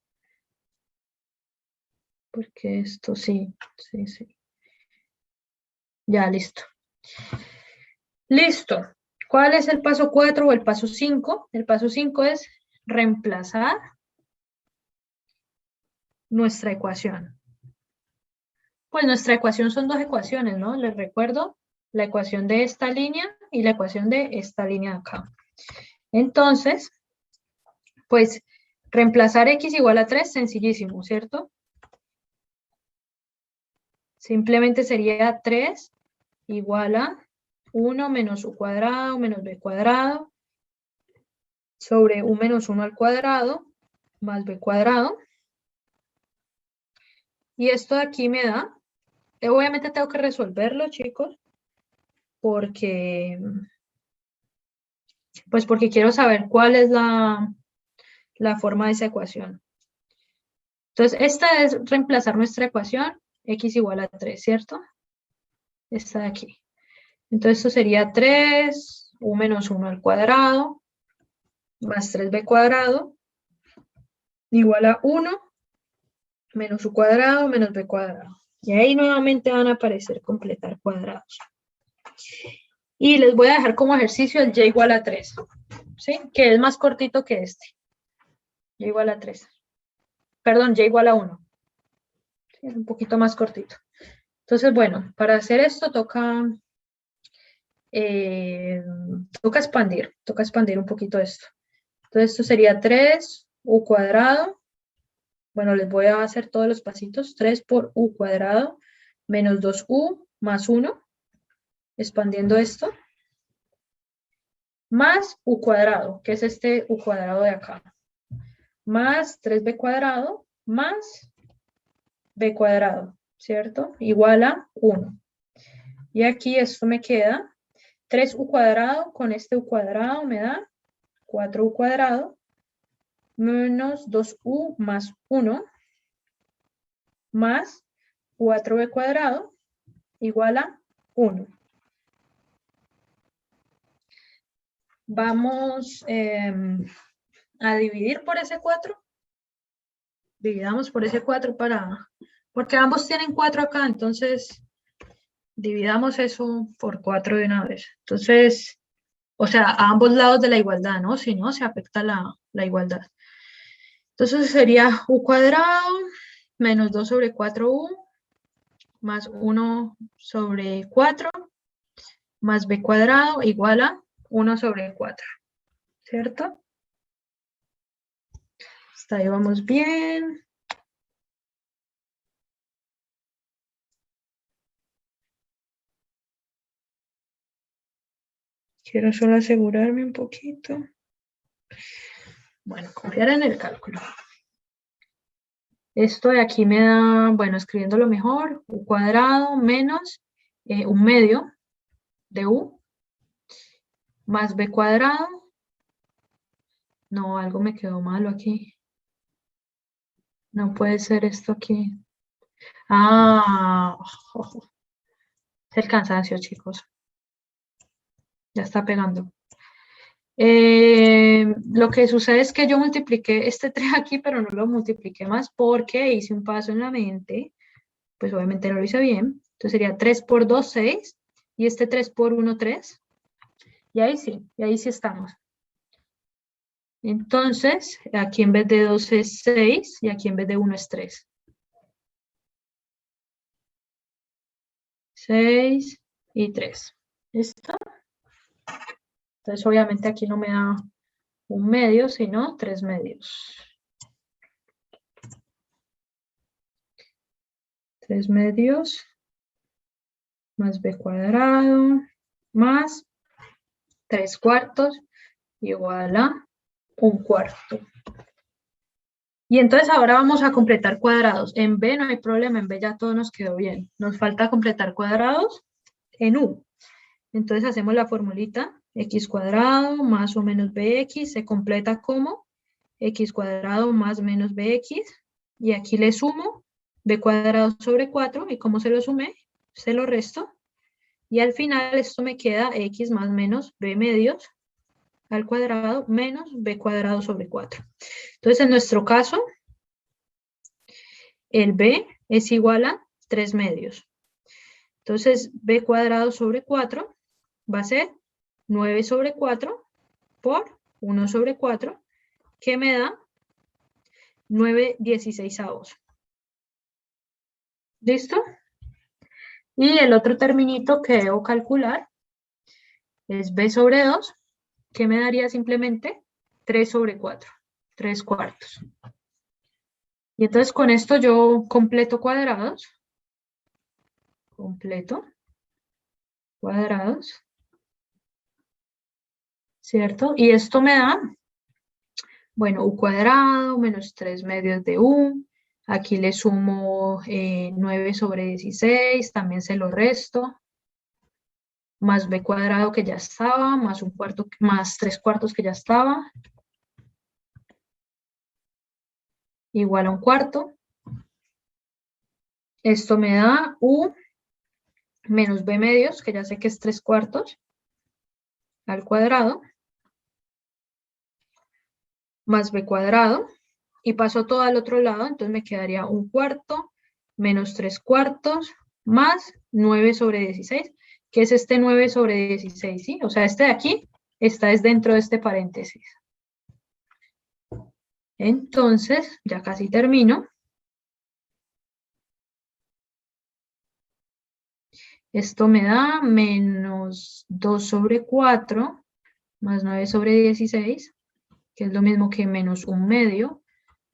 Porque esto sí. Ya, listo. Listo. ¿Cuál es el paso 4 o el paso 5? El paso 5 es reemplazar nuestra ecuación. Pues nuestra ecuación son dos ecuaciones, ¿no? Les recuerdo la ecuación de esta línea y la ecuación de esta línea de acá. Entonces, pues reemplazar x igual a 3, sencillísimo, ¿cierto? Simplemente sería 3 igual a 1 menos u cuadrado menos b cuadrado sobre u menos 1 al cuadrado más b cuadrado. Y esto de aquí me da, obviamente tengo que resolverlo, chicos, porque quiero saber cuál es la forma de esa ecuación. Entonces, esta es reemplazar nuestra ecuación, x igual a 3, ¿cierto? Esta de aquí. Entonces, esto sería 3, u menos 1 al cuadrado, más 3b cuadrado, igual a 1, menos u cuadrado, menos b cuadrado. Y ahí nuevamente van a aparecer completar cuadrados. Y les voy a dejar como ejercicio el y igual a 3, ¿sí? Que es más cortito que este. Y igual a 3. Perdón, y igual a 1. Sí, es un poquito más cortito. Entonces, bueno, para hacer esto toca expandir un poquito esto. Entonces, esto sería 3u cuadrado. Bueno, les voy a hacer todos los pasitos. 3 por u cuadrado menos 2u más 1. Expandiendo esto. Más u cuadrado, que es este u cuadrado de acá. Más 3b cuadrado más b cuadrado, ¿cierto? Igual a 1. Y aquí esto me queda 3u cuadrado con este u cuadrado me da 4u cuadrado menos 2u más 1 más 4b cuadrado igual a 1. Vamos a dividir por ese 4. Dividamos por ese 4 porque ambos tienen 4 acá, entonces dividamos eso por 4 de una vez. Entonces, o sea, a ambos lados de la igualdad, ¿no? Si no, se afecta la igualdad. Entonces sería u cuadrado menos 2 sobre 4u más 1 sobre 4 más b cuadrado igual a 1 sobre 4, ¿cierto? Hasta ahí vamos bien. Quiero solo asegurarme un poquito. Bueno, confiar en el cálculo. Esto de aquí me da, bueno, escribiéndolo mejor, u cuadrado menos un medio de u más b cuadrado. No, algo me quedó malo aquí. No puede ser esto aquí. Ah, es el cansancio, chicos. Ya está pegando. Lo que sucede es que yo multipliqué este 3 aquí, pero no lo multipliqué más porque hice un paso en la mente. Pues obviamente no lo hice bien. Entonces sería 3 por 2, 6. Y este 3 por 1, 3. Y ahí sí estamos. Entonces, aquí en vez de 2 es 6 y aquí en vez de 1 es 3. 6 y 3. ¿Listo? Entonces, obviamente aquí no me da un medio, sino 3 medios. 3 medios más b cuadrado más 3 cuartos igual a 1 cuarto. Y entonces ahora vamos a completar cuadrados. En B no hay problema, en B ya todo nos quedó bien. Nos falta completar cuadrados en U. Entonces hacemos la formulita, x cuadrado más o menos bx se completa como x cuadrado más menos bx. Y aquí le sumo b cuadrado sobre 4 y como se lo sumé, se lo resto. Y al final esto me queda x más menos b medios al cuadrado menos b cuadrado sobre 4. Entonces, en nuestro caso, el b es igual a 3 medios. Entonces, b cuadrado sobre 4 va a ser 9 sobre 4 por 1 sobre 4, que me da 9/16. ¿Listo? Y el otro terminito que debo calcular es b sobre 2, que me daría simplemente 3 sobre 4, 3 cuartos. Y entonces con esto yo completo cuadrados. completo, cuadrados, ¿cierto? Y esto me da, bueno, u cuadrado menos 3 medios de u. Aquí le sumo 9 sobre 16, también se lo resto. Más b cuadrado que ya estaba, más un cuarto, más 3 cuartos que ya estaba. Igual a un cuarto. Esto me da u menos b medios, que ya sé que es 3 cuartos, al cuadrado, más b cuadrado, y paso todo al otro lado, entonces me quedaría un cuarto menos 3 cuartos más 9 sobre 16, que es este 9 sobre 16, ¿sí? O sea, este de aquí está es dentro de este paréntesis. Entonces, ya casi termino. Esto me da menos 2 sobre 4 más 9 sobre 16, que es lo mismo que menos 1 medio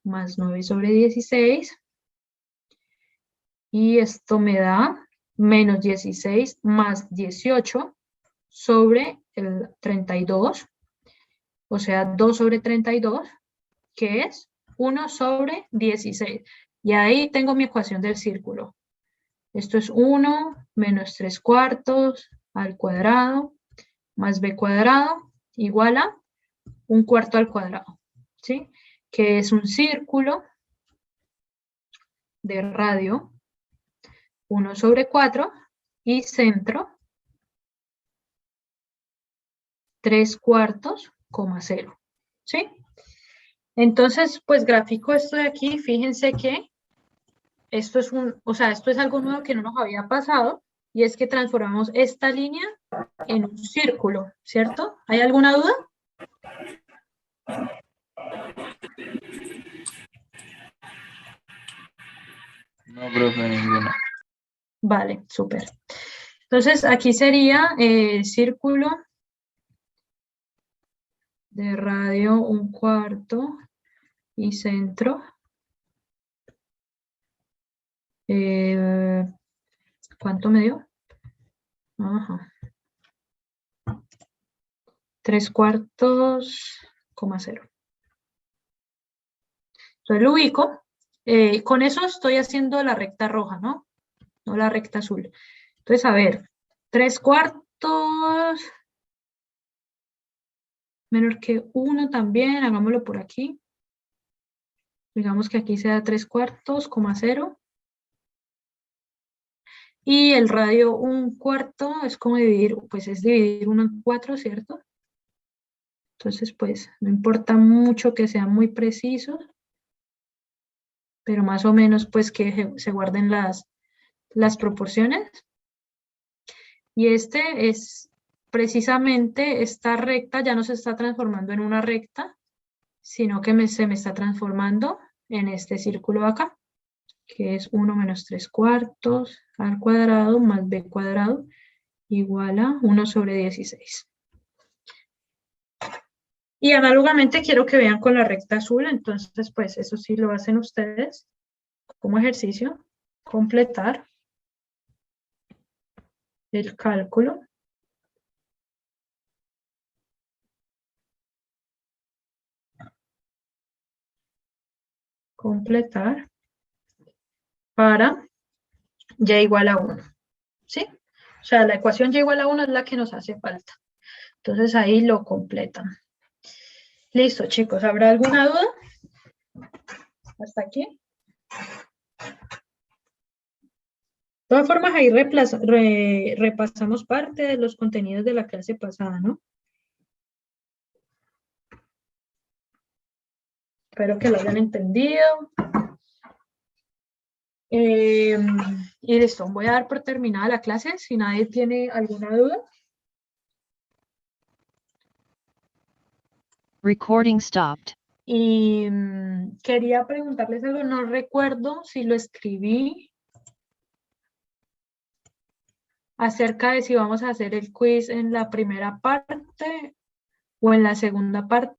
más 9 sobre 16. Y esto me da menos 16 más 18 sobre el 32, o sea, 2 sobre 32, que es 1 sobre 16. Y ahí tengo mi ecuación del círculo. Esto es 1 menos 3 cuartos al cuadrado más b cuadrado igual a un cuarto al cuadrado, ¿sí? Que es un círculo de radio 1 sobre 4 y centro 3 cuartos, 0, ¿sí? Entonces, pues gráfico esto de aquí, fíjense que esto es esto es algo nuevo que no nos había pasado, y es que transformamos esta línea en un círculo, ¿cierto? ¿Hay alguna duda? No, profe, ninguna. Vale, súper. Entonces, aquí sería el círculo de radio 1/4 y centro. ¿Cuánto me dio? Ajá. 3 cuartos, 0. Entonces lo ubico. Con eso estoy haciendo la recta roja, ¿no? No la recta azul. Entonces, a ver, 3 cuartos menor que 1 también, hagámoslo por aquí. Digamos que aquí sea 3 cuartos, 0. Y el radio 1/4 es como dividir, pues es dividir 1 en 4, ¿cierto? Entonces, pues, no importa mucho que sean muy precisos, pero más o menos, pues, que se guarden las proporciones. Y este es precisamente esta recta, ya no se está transformando en una recta, sino que se me está transformando en este círculo de acá, que es 1 menos 3 cuartos al cuadrado más b cuadrado igual a 1 sobre 16. Y análogamente quiero que vean con la recta azul, entonces pues eso sí lo hacen ustedes como ejercicio, completar el cálculo. Completar para y igual a 1, ¿sí? O sea, la ecuación y igual a 1 es la que nos hace falta. Entonces ahí lo completan. Listo, chicos. ¿Habrá alguna duda? ¿Hasta aquí? De todas formas, ahí repasamos parte de los contenidos de la clase pasada, ¿no? Espero que lo hayan entendido. Y listo, voy a dar por terminada la clase. Si nadie tiene alguna duda. Recording stopped. Y quería preguntarles algo, no recuerdo si lo escribí acerca de si vamos a hacer el quiz en la primera parte o en la segunda parte.